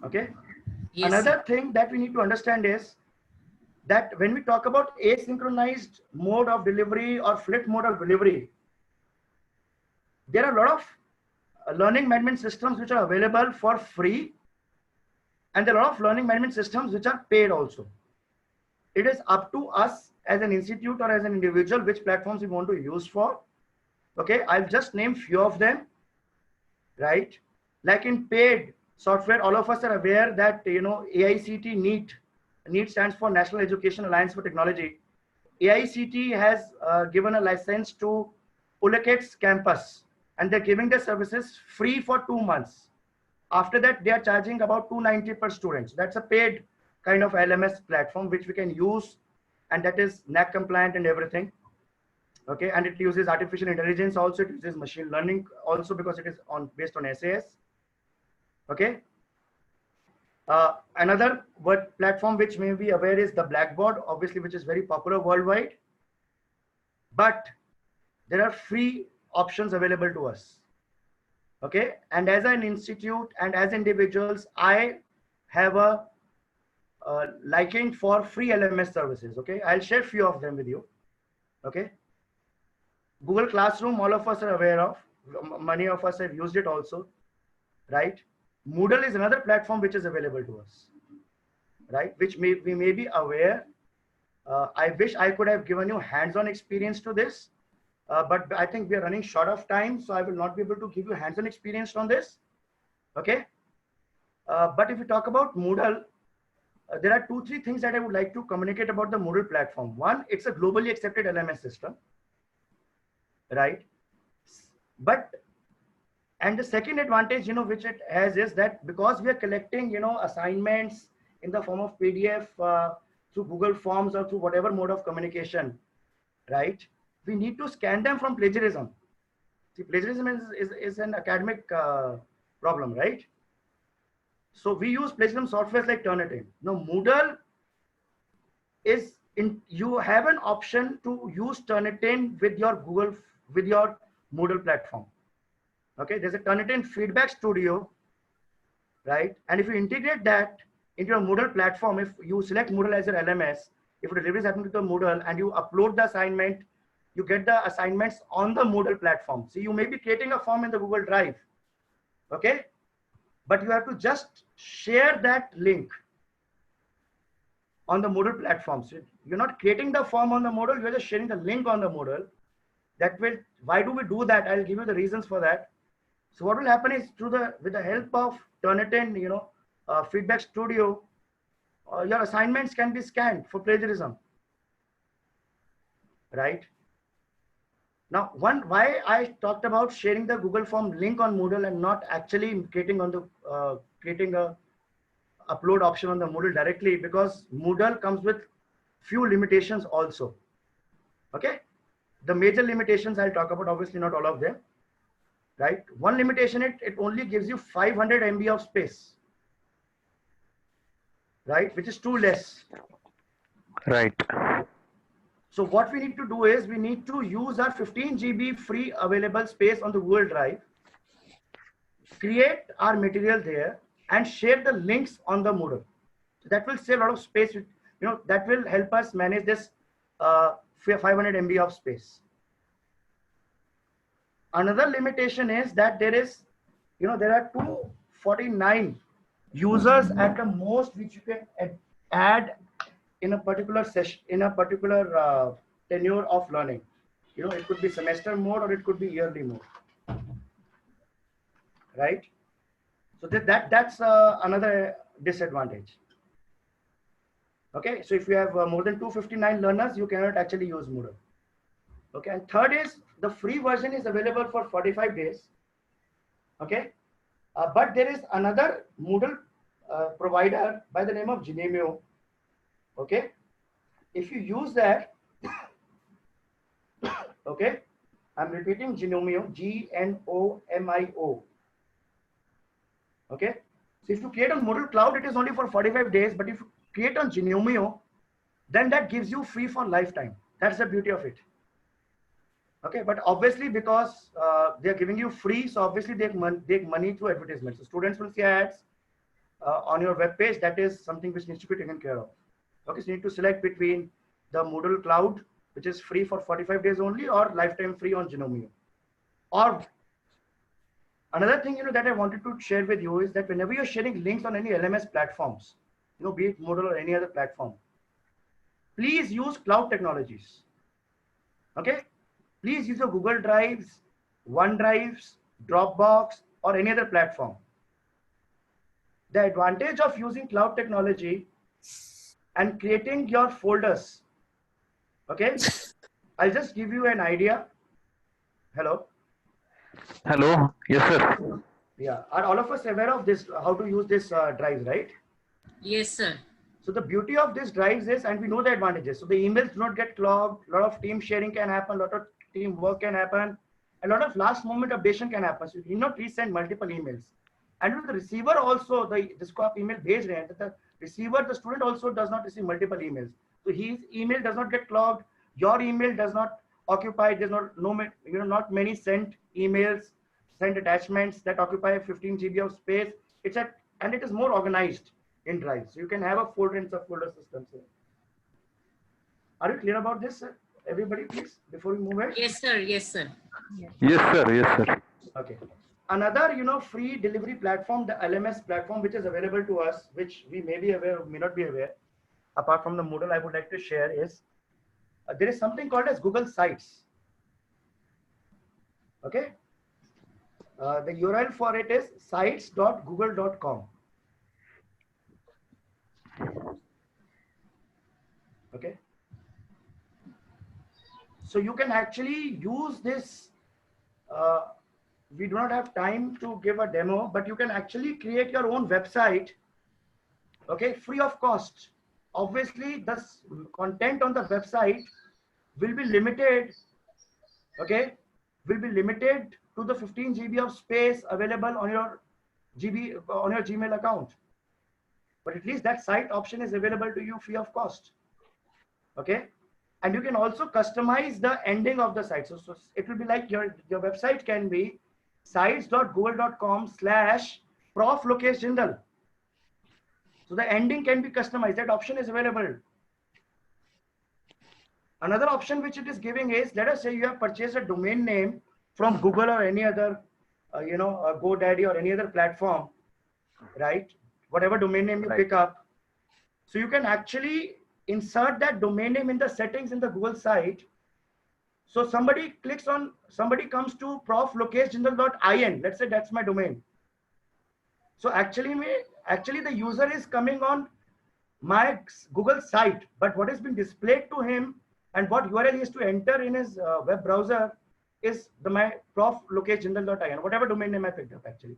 Okay. Yes, Another thing that we need to understand is that when we talk about asynchronized mode of delivery or flipped mode of delivery, there are a lot of learning management systems which are available for free, and there are a lot of learning management systems which are paid also. It is up to us as an institute or as an individual which platforms we want to use for. Okay, I'll just name few of them, right? Like in paid software, all of us are aware that AICT NEET stands for National Education Alliance for Technology. AICT has given a license to Pulaket's campus, and they're giving their services free for 2 months. After that, they are charging about $290 per student. So that's a paid kind of LMS platform which we can use, and that is NAC compliant and everything. Okay, and it uses artificial intelligence also, it uses machine learning also because it is based on SAS. Okay. Another platform which may be aware is the Blackboard, obviously, which is very popular worldwide. But there are free options available to us. Okay, and as an institute and as individuals, I have a liking for free LMS services. Okay, I'll share few of them with you. Okay, Google Classroom, all of us are aware of. Many of us have used it also, right? Moodle is another platform which is available to us, right? Which we may be aware. I wish I could have given you hands-on experience to this, but I think we are running short of time, so I will not be able to give you hands-on experience on this. Okay. But if we talk about Moodle, there are 2-3 things that I would like to communicate about the Moodle platform. One, it's a globally accepted LMS system, right? And the second advantage, which it has is that because we are collecting, assignments in the form of PDF through Google Forms or through whatever mode of communication, right? We need to scan them from plagiarism. See, plagiarism is an academic problem, right? So we use plagiarism softwares like Turnitin. Now Moodle is you have an option to use Turnitin with your Moodle platform. Okay, there's a Turnitin feedback studio, right? And if you integrate that into your Moodle platform, if you select Moodle as your LMS, if delivery is happening to the Moodle and you upload the assignment, you get the assignments on the Moodle platform. So you may be creating a form in the Google Drive, okay? But you have to just share that link on the Moodle platform. So you're not creating the form on the Moodle, you're just sharing the link on the Moodle. That will, why do we do that? I'll give you the reasons for that. So what will happen is with the help of Turnitin, feedback studio, your assignments can be scanned for plagiarism, right? Now, why I talked about sharing the Google Form link on Moodle and not actually creating a upload option on the Moodle directly, because Moodle comes with few limitations also. Okay. The major limitations I'll talk about, obviously not all of them. Right. One limitation, it only gives you 500 MB of space. Right, which is too less. Right. So what we need to do is we need to use our 15 GB free available space on the Google Drive, create our material there, and share the links on the Moodle. So that will save a lot of space. That will help us manage this 500 MB of space. Another limitation is that there are 249 users at the most which you can add in a particular session, in a particular tenure of learning. It could be semester mode or it could be yearly mode. Right. So that's another disadvantage. Okay, so if you have more than 259 learners, you cannot actually use Moodle. Okay, and third is the free version is available for 45 days. Okay, but there is another Moodle provider by the name of Gnomio. Okay, if you use that, okay, I'm repeating Gnomio, Gnomio. Okay, so if you create on Moodle Cloud, it is only for 45 days, but if you create on Gnomio, then that gives you free for lifetime. That's the beauty of it. Okay, but obviously because they're giving you free, so obviously they take money through advertisements. So students will see ads on your web page. That is something which needs to be taken care of. Okay, so you need to select between the Moodle Cloud, which is free for 45 days only, or lifetime free on Gnomio. Or another thing that I wanted to share with you is that whenever you're sharing links on any LMS platforms, be it Moodle or any other platform, please use cloud technologies. Okay, please use your Google Drives, OneDrives, Dropbox, or any other platform. The advantage of using cloud technology and creating your folders. Okay, I'll just give you an idea. Hello. Hello. Yes, sir. Yeah, are all of us aware of this, how to use this drives, right? Yes, sir. So the beauty of this drives is, and we know the advantages. So the emails do not get clogged. A lot of team sharing can happen. A lot of team work can happen. A lot of last moment updation can happen. So you need not resend multiple emails. And with the receiver also, जिसको आप email भेज रहे हैं, the receiver, the student also does not receive multiple emails. So his email does not get clogged. Your email does not occupy. There's not many sent emails, sent attachments that occupy 15 GB of space. And it is more organized in Drive. So you can have a folder and subfolder system. Are you clear about this, sir? Everybody, please, before we move ahead. Yes, sir. Yes, sir. Yes, sir. Yes, sir. Okay. Another, free delivery platform, the LMS platform, which is available to us, which we may be aware or may not be aware, apart from the Moodle, I would like to share is, there is something called as Google Sites. Okay. The URL for it is sites.google.com. Okay. So you can actually use this. We do not have time to give a demo, but you can actually create your own website, okay, free of cost. Obviously, the content on the website will be limited, okay, will be limited to the 15 GB of space available on your Gmail account. But at least that site option is available to you free of cost. Okay. And you can also customize the ending of the site. So it will be like your website can be sites.google.com/Prof Lokesh Jindal. So the ending can be customized. That option is available. Another option which it is giving is, let us say you have purchased a domain name from Google or any other, GoDaddy or any other platform, right? Whatever domain name you pick up. So you can actually insert that domain name in the settings in the Google site. So somebody comes to proflokeshjindal.in. Let's say that's my domain. So actually the user is coming on my Google site, but what has been displayed to him and what URL he has to enter in his web browser is my proflokeshjindal.in, whatever domain name I picked up actually.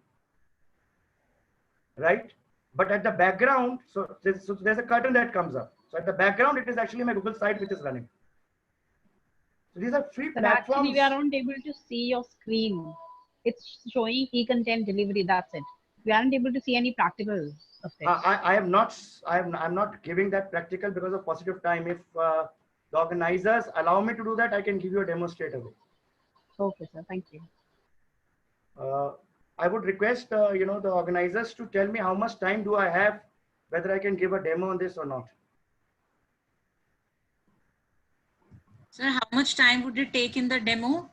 Right? But at the background, so there's a curtain that comes up. So at the background, it is actually my Google site which is running. So these are free But platforms. actually, we aren't able to see your screen. It's showing e-content delivery. That's it. We aren't able to see any practical of it. I am not. I'm not giving that practical because of positive time. If the organizers allow me to do that, I can give you a demo straight away. Okay, sir. Thank you. I would request you know, the organizers to tell me how much time do I have, whether I can give a demo on this or not. Sir, how much time would it take in the demo?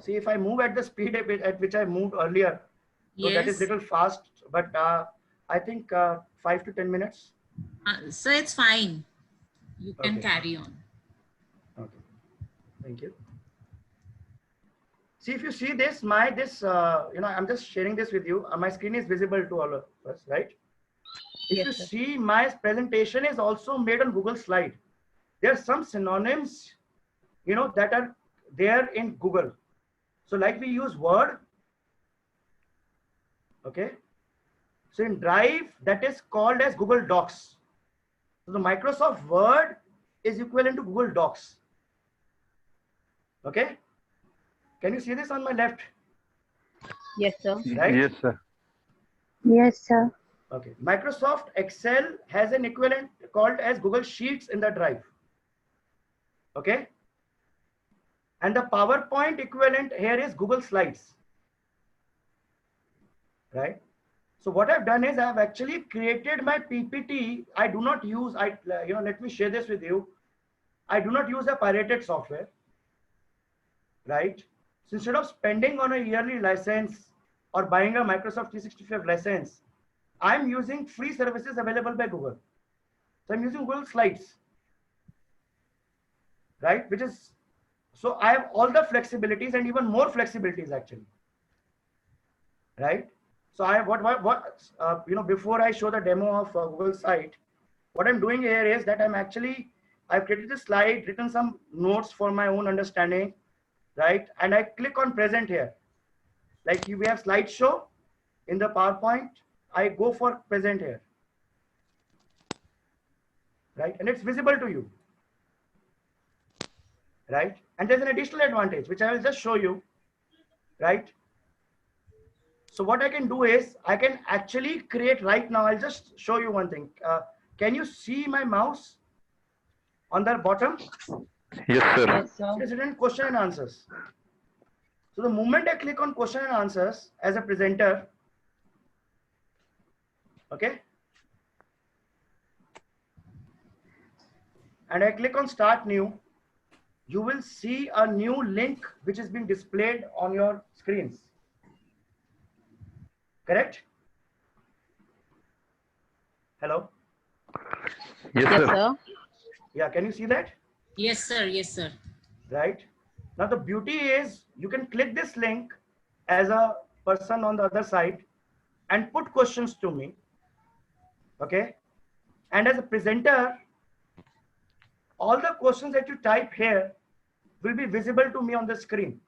See, if I move at the speed at which I moved earlier, so that is Yes. little fast, but I think 5 to 10 minutes. Sir, it's fine. You can Okay. carry on. Okay, thank you. See, if you see this, you know, I'm just sharing this with you. My screen is visible to all of us, right? If Yes, you sir. see, my presentation is also made on Google Slide. There are some synonyms, you know, that are there in Google. So like we use Word, okay? So in Drive, that is called as Google Docs. So the Microsoft Word is equivalent to Google Docs. Okay? Can you see this on my left? Yes, sir. Right? Yes, sir. Yes, sir. Okay. Microsoft Excel has an equivalent called as Google Sheets in the Drive. Okay? And the PowerPoint equivalent here is Google Slides. Right? So what I've done is I've actually created my PPT. I do not use, you know, let me share this with you. I do not use a pirated software. Right? So instead of spending on a yearly license or buying a Microsoft 365 license, I'm using free services available by Google. So I'm using Google Slides, right? Which is, so I have all the flexibilities and even more flexibilities actually, right? So I have you know, before I show the demo of Google site, what I'm doing here is that I've created a slide, written some notes for my own understanding, right? And I click on present here. Like we have slideshow in the PowerPoint, I go for present here, right? And it's visible to you, right? And there's an additional advantage, which I will just show you, right? So what I can do is I can actually create right now. I'll just show you one thing. Can you see my mouse on the bottom? Yes, sir. Yes, sir. It is written question and answers. So the moment I click on question and answers as a presenter, okay, and I click on start new, you will see a new link which is being displayed on your screens. Correct? Hello? Yes, Yes, sir. sir. Yeah, can you see that? Yes, sir. Yes, sir. Right? Now the beauty is you can click this link as a person on the other side and put questions to me. Okay? And as a presenter, all the questions that you type here will be visible to me on the screen.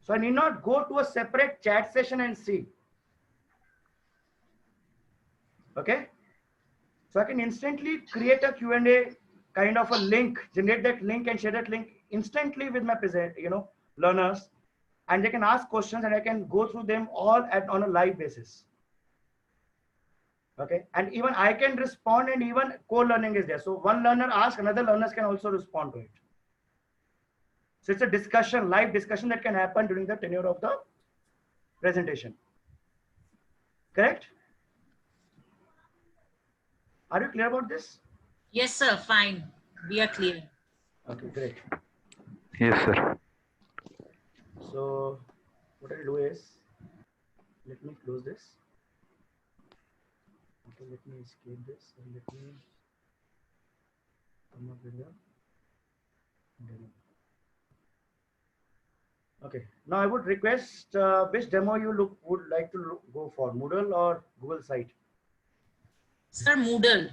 So I need not go to a separate chat session and see. Okay? So I can instantly create a Q&A kind of a link, generate that link and share that link instantly with my learners, and they can ask questions and I can go through them all on a live basis. Okay, and even I can respond, and even co-learning is there. So one learner asks, another learners can also respond to it. So it's a discussion, live discussion that can happen during the tenure of the presentation. Correct? Are you clear about this? Yes, sir. Fine. We are clear. Okay, great. Yes, sir. So what I'll do is, let me close this. Okay, let me escape this and let me come up with the demo. Okay, now I would request which demo you would like to go for, Moodle or Google site? Sir, Moodle.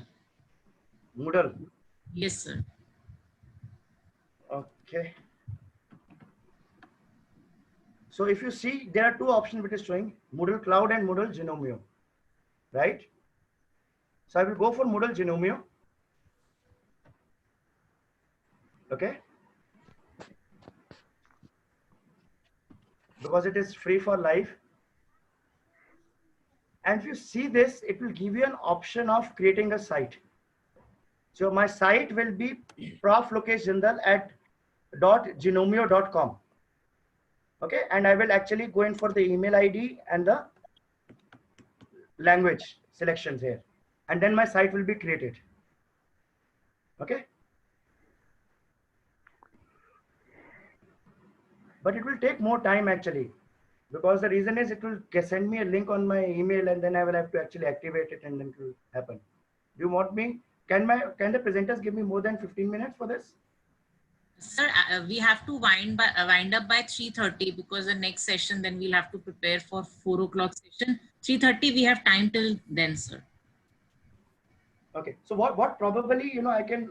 Moodle. Yes, sir. Okay. So if you see, there are two options which is showing, Moodle Cloud and Moodle Genomio, right? So I will go for Moodle Genomio. Okay. Because it is free for life. And if you see this, it will give you an option of creating a site. So my site will be proflokeshjindal@genomio.com. Okay, and I will actually go in for the email ID and the language selections here, and then my site will be created. Okay, but it will take more time actually, because the reason is it will send me a link on my email, and then I will have to actually activate it, and then it will happen. Do you want me? Can the presenters give me more than 15 minutes for this? Sir, we have to wind up by 3:30 because the next session, then we'll have to prepare for 4 o'clock session. 3:30 we have time till then, sir. Okay, so what probably, you know, I can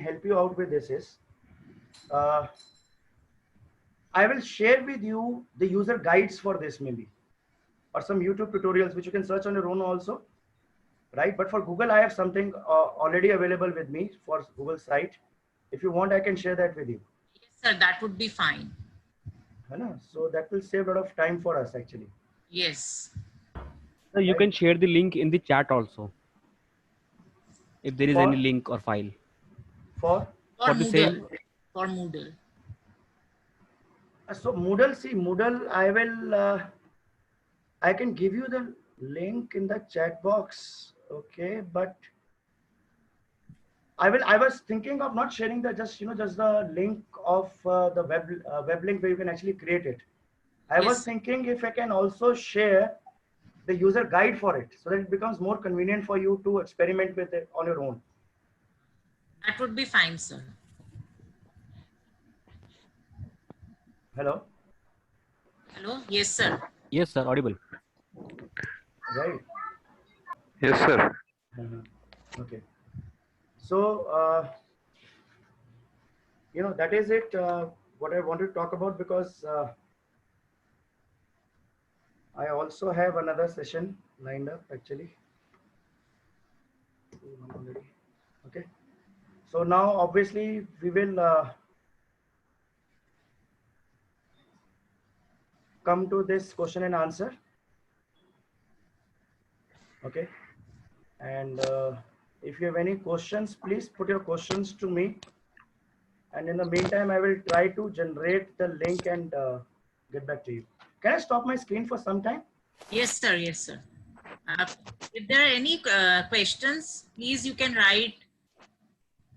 help you out with this is, I will share with you the user guides for this maybe, or some YouTube tutorials which you can search on your own also, right? But for Google, I have something already available with me for Google site. If you want, I can share that with you. Yes, sir, that would be fine. So that will save a lot of time for us actually. Yes. So you can share the link in the chat also, if there is For? any link or file. For For the Moodle. same. For Moodle. So Moodle, see Moodle, I will, I can give you the link in the chat box. Okay, but I was thinking of not sharing the just the link of the web link where you can actually create it. I was thinking if I can also share the user guide for it, so that it becomes more convenient for you to experiment with it on your own. That would be fine, sir. Hello? Hello? Yes, sir. Yes, sir, audible. Right. Yes, sir. Okay. So, you know, that is it, what I want to talk about, because I also have another session lined up actually. Okay. So now obviously we will come to this question and answer. Okay. And if you have any questions, please put your questions to me. And in the meantime, I will try to generate the link and get back to you. Can I stop my screen for some time? Yes, sir. Yes, sir. If there are any questions, please you can write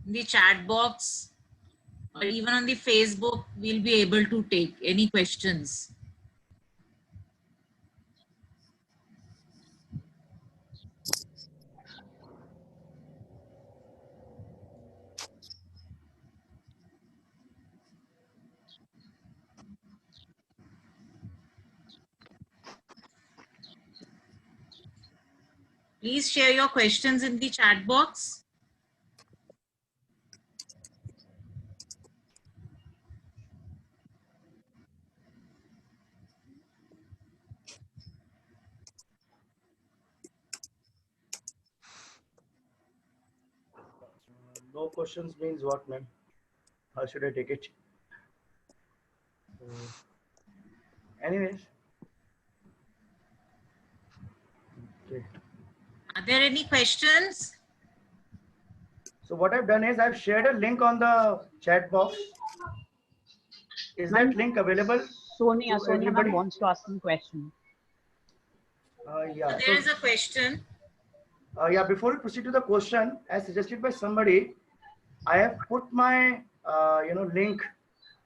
in the chat box, or even on the Facebook. We'll be able to take any questions. Please share your questions in the chat box. No questions means what, ma'am? How should I take it? Anyways. Okay. Are there any questions? So what I've done is I've shared a link on the chat box. Is that link available? Sonia ma'am wants to ask some question. Yeah. There is a question. Yeah, before we proceed to the question, as suggested by somebody, I have put my link,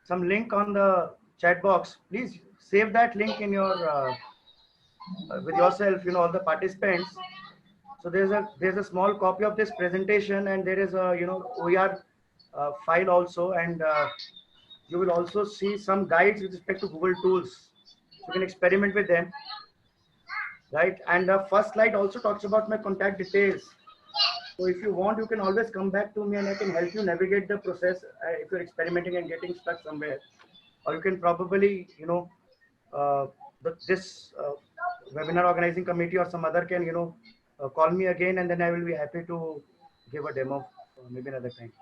some link on the chat box. Please save that link in your with yourself, you know, all the participants. So there's a small copy of this presentation, and there is a OER file also, and you will also see some guides with respect to Google tools. You can experiment with them, right? And the first slide also talks about my contact details. So if you want, you can always come back to me and I can help you navigate the process if you're experimenting and getting stuck somewhere. Or you can probably, this webinar organizing committee or some other can, call me again, and then I will be happy to give a demo maybe another time.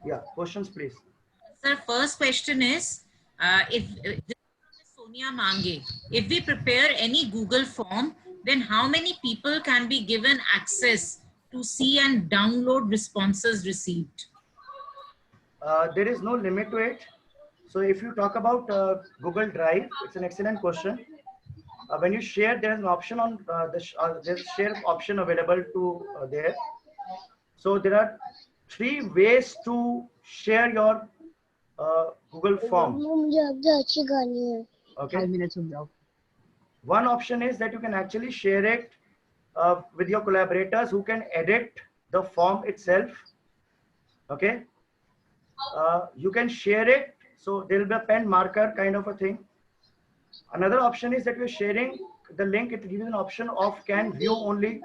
Yeah, questions, please. Sir, first question is, if this is Sonia Mange, if we prepare any Google form, then how many people can be given access to see and download responses received? There is no limit to it. So if you talk about Google Drive, it's an excellent question. When you share, there is an option on there's share option available to there. So there are 3 ways to share your Google form. Okay. 5 minutes of job. One option is that you can actually share it with your collaborators who can edit the form itself. Okay. You can share it, so there will be a pen marker kind of a thing. Another option is that you're sharing the link. It gives an option of can view only.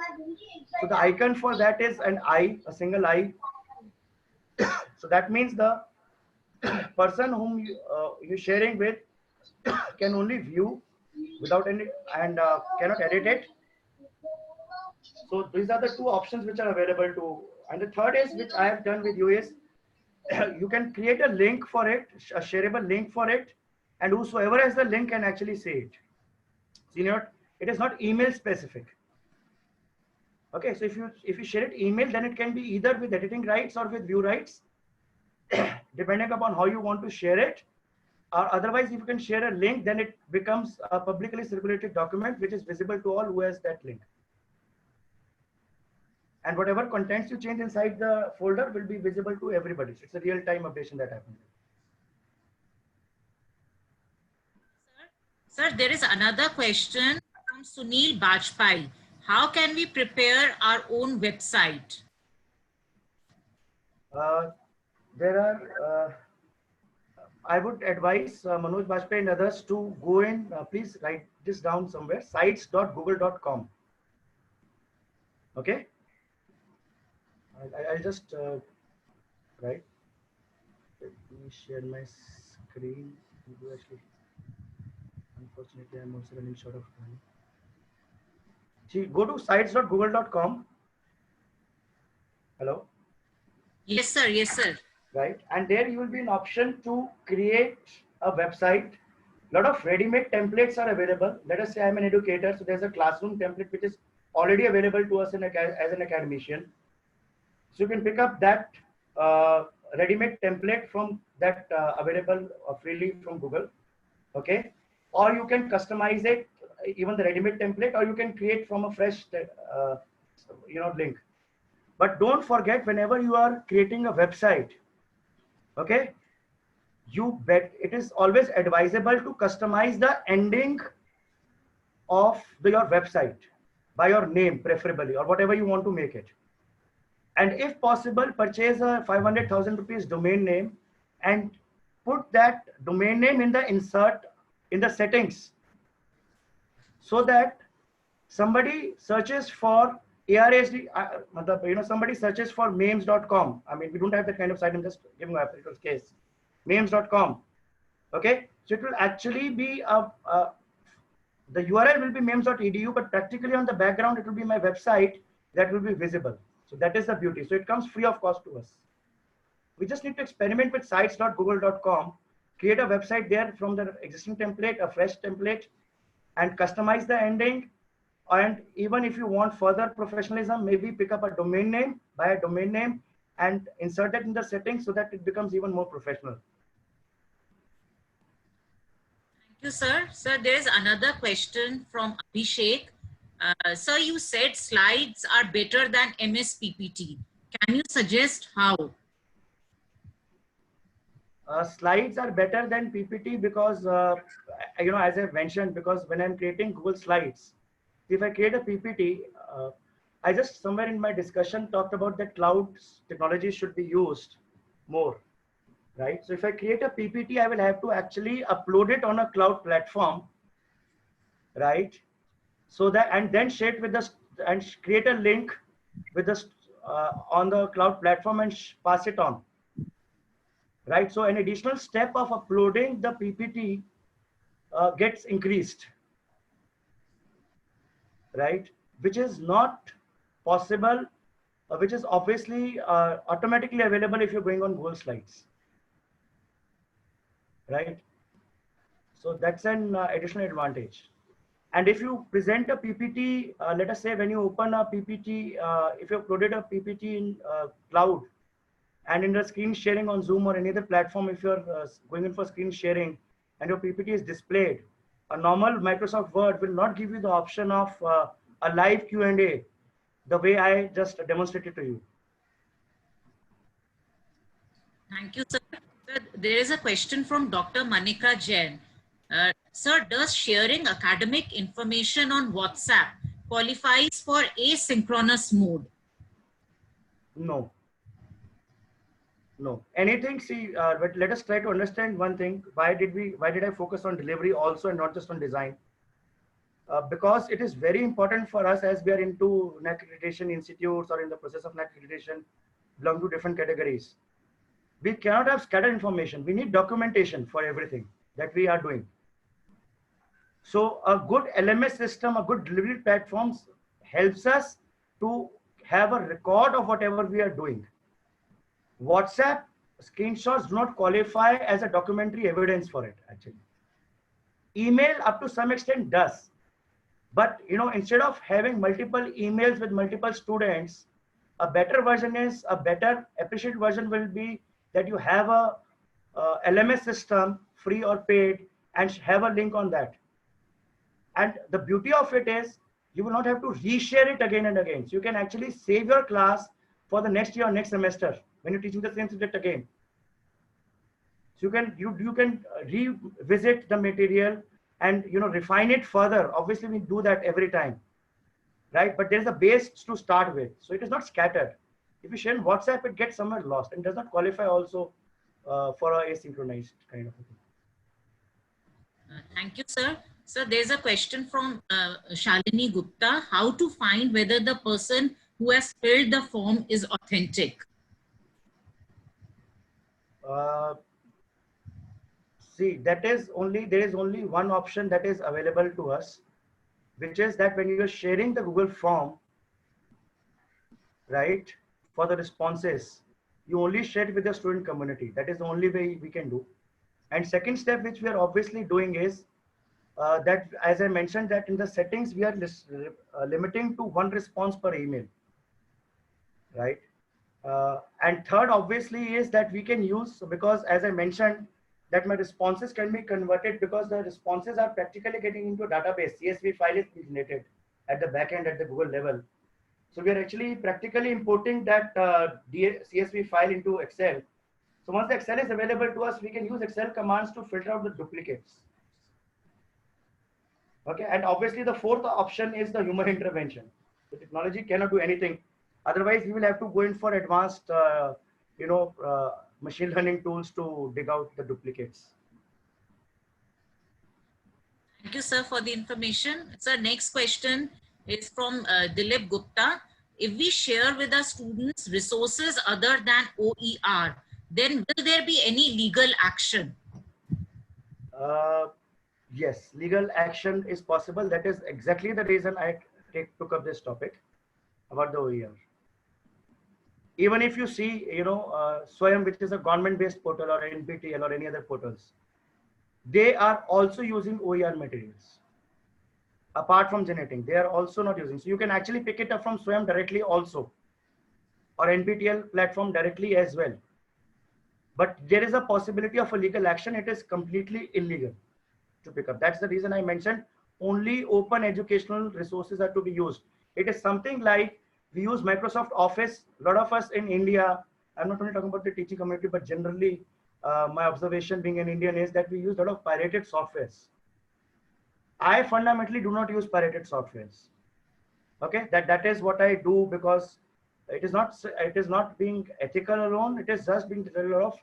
So the icon for that is an eye, a single eye. So that means the person whom you're sharing with can only view without any and cannot edit it. So these are the 2 options which are available to. And the third is, which I have done with you, is you can create a link for it, a shareable link for it, and whosoever has the link can actually see it. So it is not email specific. Okay, so if you share it email, then it can be either with editing rights or with view rights, depending upon how you want to share it. Or otherwise, if you can share a link, then it becomes a publicly circulated document which is visible to all who has that link. And whatever contents you change inside the folder will be visible to everybody. So it's a real-time updation that happens. Sir, there is another question from Sunil Bajpai. How can we prepare our own website? There are, I would advise Manoj Bajpai and others to go in, please write this down somewhere, sites.google.com. Okay. I'll just write. Let me share my screen. Actually, unfortunately, I'm also running short of time. See, go to sites.google.com. Hello. Yes, sir. Yes, sir. Right, and there you will be an option to create a website. A lot of ready-made templates are available. Let us say I'm an educator, so there's a classroom template which is already available to us as an academician. So you can pick up that ready-made template from that available freely from Google. Okay, or you can customize it, even the ready-made template, or you can create from a fresh link. But don't forget, whenever you are creating a website, okay, it is always advisable to customize the ending of your website by your name, preferably, or whatever you want to make it. And if possible, purchase a 500,000 rupees domain name and put that domain name in the insert in the settings, so that somebody searches for ARSD, somebody searches for memes.com. I mean, we don't have that kind of site. I'm just giving a particular case. Memes.com. Okay, so it will actually be the URL will be memes.edu, but practically on the background it will be my website that will be visible. So that is the beauty. So it comes free of cost to us. We just need to experiment with sites.google.com, create a website there from the existing template, a fresh template, and customize the ending. And even if you want further professionalism, maybe pick up a domain name, buy a domain name, and insert it in the settings so that it becomes even more professional. Thank you, sir. Sir, there is another question from Abhishek. Sir, you said slides are better than MS PPT. Can you suggest how? Slides are better than PPT because, as I've mentioned, because when I'm creating Google Slides, if I create a PPT, I just somewhere in my discussion talked about that cloud technology should be used more, right? So if I create a PPT, I will have to actually upload it on a cloud platform, right? So that, and then share it with the, and create a link with the on the cloud platform and pass it on, right? So an additional step of uploading the PPT gets increased, right? Which is not possible which is obviously automatically available if you're going on Google Slides, right? So that's an additional advantage. And if you present a PPT, let us say when you open a PPT, if you uploaded a PPT in cloud and in the screen sharing on Zoom or any other platform, if you're going in for screen sharing and your PPT is displayed, a normal Microsoft Word will not give you the option of a live Q&A the way I just demonstrated to you. Thank you, sir. Sir, there is a question from Dr. Manika Jain. Sir, does sharing academic information on WhatsApp qualifies for asynchronous mode? No. No. Anything, see, but let us try to understand one thing. Why did I focus on delivery also and not just on design? Because it is very important for us as we are into NAAC accreditation institutes or in the process of NAAC accreditation, belong to different categories. We cannot have scattered information. We need documentation for everything that we are doing. So a good LMS system, a good delivery platforms helps us to have a record of whatever we are doing. WhatsApp screenshots do not qualify as a documentary evidence for it, actually. Email up to some extent does. But you know, instead of having multiple emails with multiple students, a better version is, a better appreciated version will be that you have a LMS system, free or paid, and have a link on that. And the beauty of it is you will not have to reshare it again and again. So you can actually save your class for the next year or next semester when you're teaching the same subject again. So you can revisit the material and refine it further. Obviously, we do that every time, right? But there's a base to start with, so it is not scattered. If you share in WhatsApp, it gets somewhere lost and does not qualify also for a asynchronized kind of a thing. Thank you, sir. So there's a question from Shalini Gupta. How to find whether the person who has filled the form is authentic? See, there is only one option that is available to us, which is that when you're sharing the Google form, right, for the responses, you only share it with the student community. That is the only way we can do. And second step, which we are obviously doing is that, as I mentioned, that in the settings, we are limiting to one response per email, right? And third, obviously, is that we can use, because as I mentioned, that my responses can be converted because the responses are practically getting into a database. CSV file is generated at the back end at the Google level. So we are actually practically importing that CSV file into Excel. So once the Excel is available to us, we can use Excel commands to filter out the duplicates. Okay, and obviously the fourth option is the human intervention. The technology cannot do anything. Otherwise, we will have to go in for advanced, machine learning tools to dig out the duplicates. Thank you, sir, for the information. Sir, next question is from Dilip Gupta. If we share with our students resources other than OER, then will there be any legal action? Yes, legal action is possible. That is exactly the reason I took up this topic about the OER. Even if you see, Swayam, which is a government-based portal, or NPTEL or any other portals, they are also using OER materials. Apart from generating, they are also not using. So you can actually pick it up from Swayam directly also, or NPTEL platform directly as well. But there is a possibility of a legal action. It is completely illegal to pick up. That's the reason I mentioned only open educational resources are to be used. It is something like we use Microsoft Office. A lot of us in India, I'm not only talking about the teaching community, but generally my observation being an Indian is that we use a lot of pirated softwares. I fundamentally do not use pirated softwares. Okay, that is what I do, because it is not being ethical alone. It is just being a lot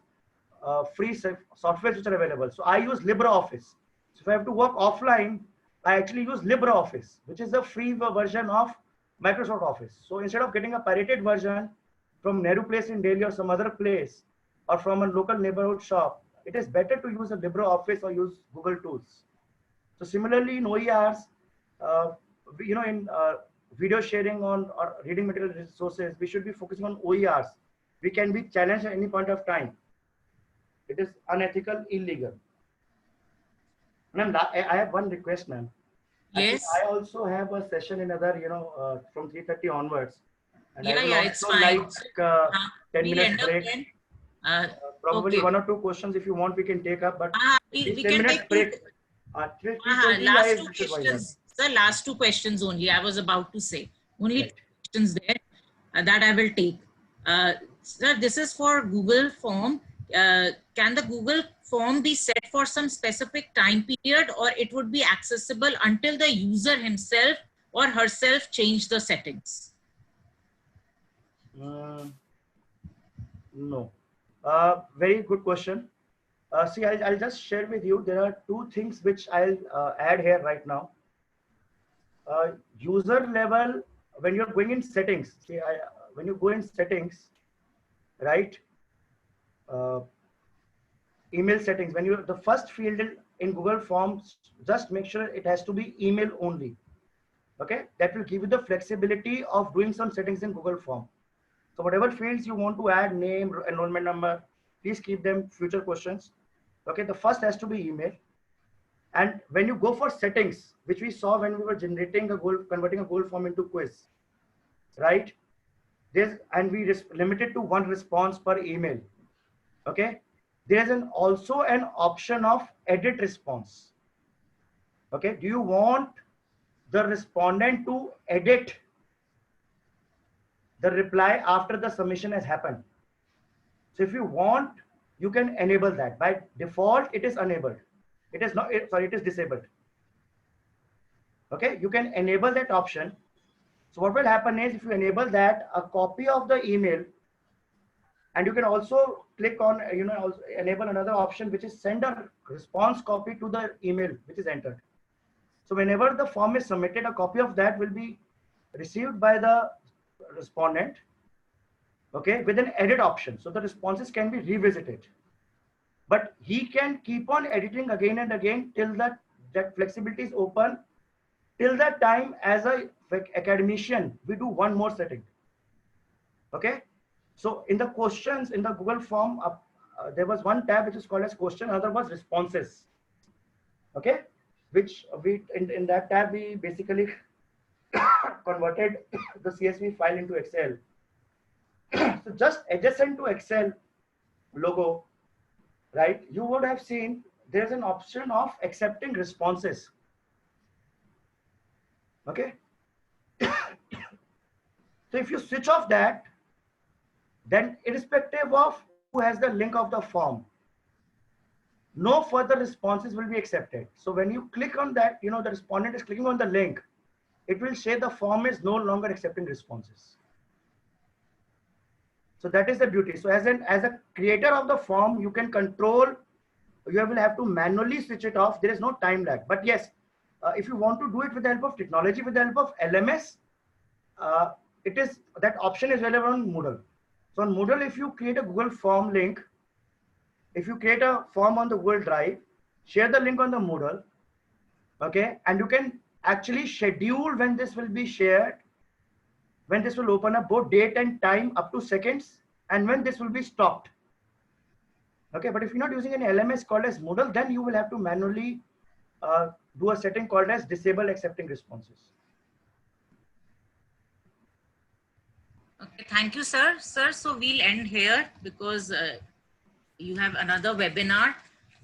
of free softwares which are available. So I use LibreOffice. So if I have to work offline, I actually use LibreOffice, which is the free version of Microsoft Office. So instead of getting a pirated version from Nehru Place in Delhi or some other place, or from a local neighborhood shop, it is better to use a LibreOffice or use Google tools. So similarly in OERs, video sharing on or reading material resources, we should be focusing on OERs. We can be challenged at any point of time. It is unethical, illegal. Ma'am, I have one request, ma'am. Yes. I also have a session in other, from 3:30 onwards. And I will it's also fine. like 10 we'll minutes end up break. then. Probably Okay. 1 or 2 questions if you want, we can take up. But we 10 can minutes take break. last 2 questions. Sir, last 2 questions only. I was about to say only 2 questions there that I will take. Sir, this is for Google Form. Can the Google Form be set for some specific time period, or it would be accessible until the user himself or herself change the settings? No. Very good question. See, I'll just share with you. There are 2 things which I'll add here right now. User level, when you're going in settings, see, when you go in settings, right? Email settings, when you the first field in Google Forms, just make sure it has to be email only. Okay, that will give you the flexibility of doing some settings in Google Form. So whatever fields you want to add, name, enrollment number, please keep them future questions. Okay, the first has to be email. And when you go for settings, which we saw when we were generating a goal, converting a Google Form into quiz, right? And we limited to 1 response per email. Okay, there's also an option of edit response. Okay, do you want the respondent to edit the reply after the submission has happened? So if you want, you can enable that. By default, it is enabled. It is not, sorry, it is disabled. Okay, you can enable that option. So what will happen is, if you enable that, a copy of the email, and you can also click on, also enable another option, which is send a response copy to the email which is entered. So whenever the form is submitted, a copy of that will be received by the respondent, okay, with an edit option. So the responses can be revisited, but he can keep on editing again and again till that flexibility is open. Till that time, as a academician, we do one more setting. Okay, so in the questions in the Google Form, there was one tab which is called as question, another was responses. Okay, which we in that tab we basically converted the CSV file into Excel. So just adjacent to Excel logo, right, you would have seen there's an option of accepting responses. Okay. So if you switch off that, then irrespective of who has the link of the form, no further responses will be accepted. So when you click on that, the respondent is clicking on the link, it will say the form is no longer accepting responses. So that is the beauty. So as a creator of the form, you can control, you will have to manually switch it off. There is no time lag. But yes, if you want to do it with the help of technology, with the help of LMS, that option is available on Moodle. So on Moodle, if you create a Google Form link, if you create a form on the Google Drive, share the link on the Moodle, okay, and you can actually schedule when this will be shared, when this will open up, both date and time up to seconds, and when this will be stopped. Okay, but if you're not using any LMS called as Moodle, then you will have to manually do a setting called as disable accepting responses. Okay, thank you, sir. Sir, so we'll end here because you have another webinar. Right.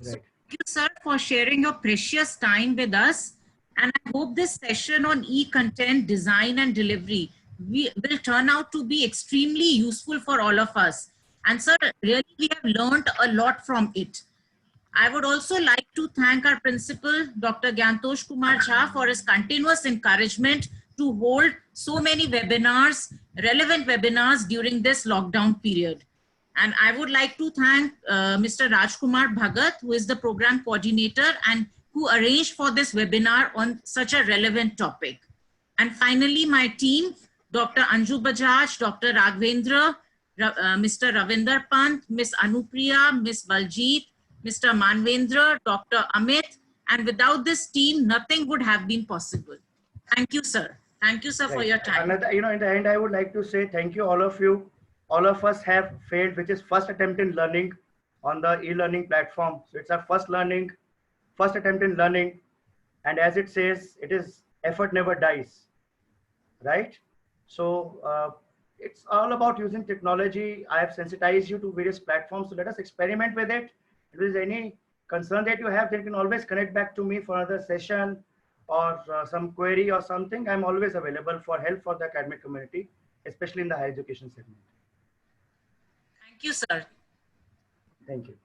So thank you, sir, for sharing your precious time with us. And I hope this session on e-content design and delivery will turn out to be extremely useful for all of us. And sir, really we have learned a lot from it. I would also like to thank our principal, Dr. Gyantosh Kumar Jha, for his continuous encouragement to hold so many webinars, relevant webinars during this lockdown period. And I would like to thank Mr. Rajkumar Bhagat, who is the program coordinator and who arranged for this webinar on such a relevant topic. And finally, my team, Dr. Anju Bajaj, Dr. Raghavendra, Mr. Ravinder Pant, Ms. Anupriya, Ms. Baljit, Mr. Manvendra, Dr. Amit, and without this team, nothing would have been possible. Thank you, sir. Thank you, sir, for your time. Another, in the end, I would like to say thank you, all of you. All of us have failed, which is first attempt in learning on the e-learning platform. So it's our first attempt in learning. And as it says, it is effort never dies, right? So it's all about using technology. I have sensitized you to various platforms. So let us experiment with it. If there is any concern that you have, then you can always connect back to me for another session or some query or something. I'm always available for help for the academic community, especially in the higher education segment. Thank you, sir. Thank you.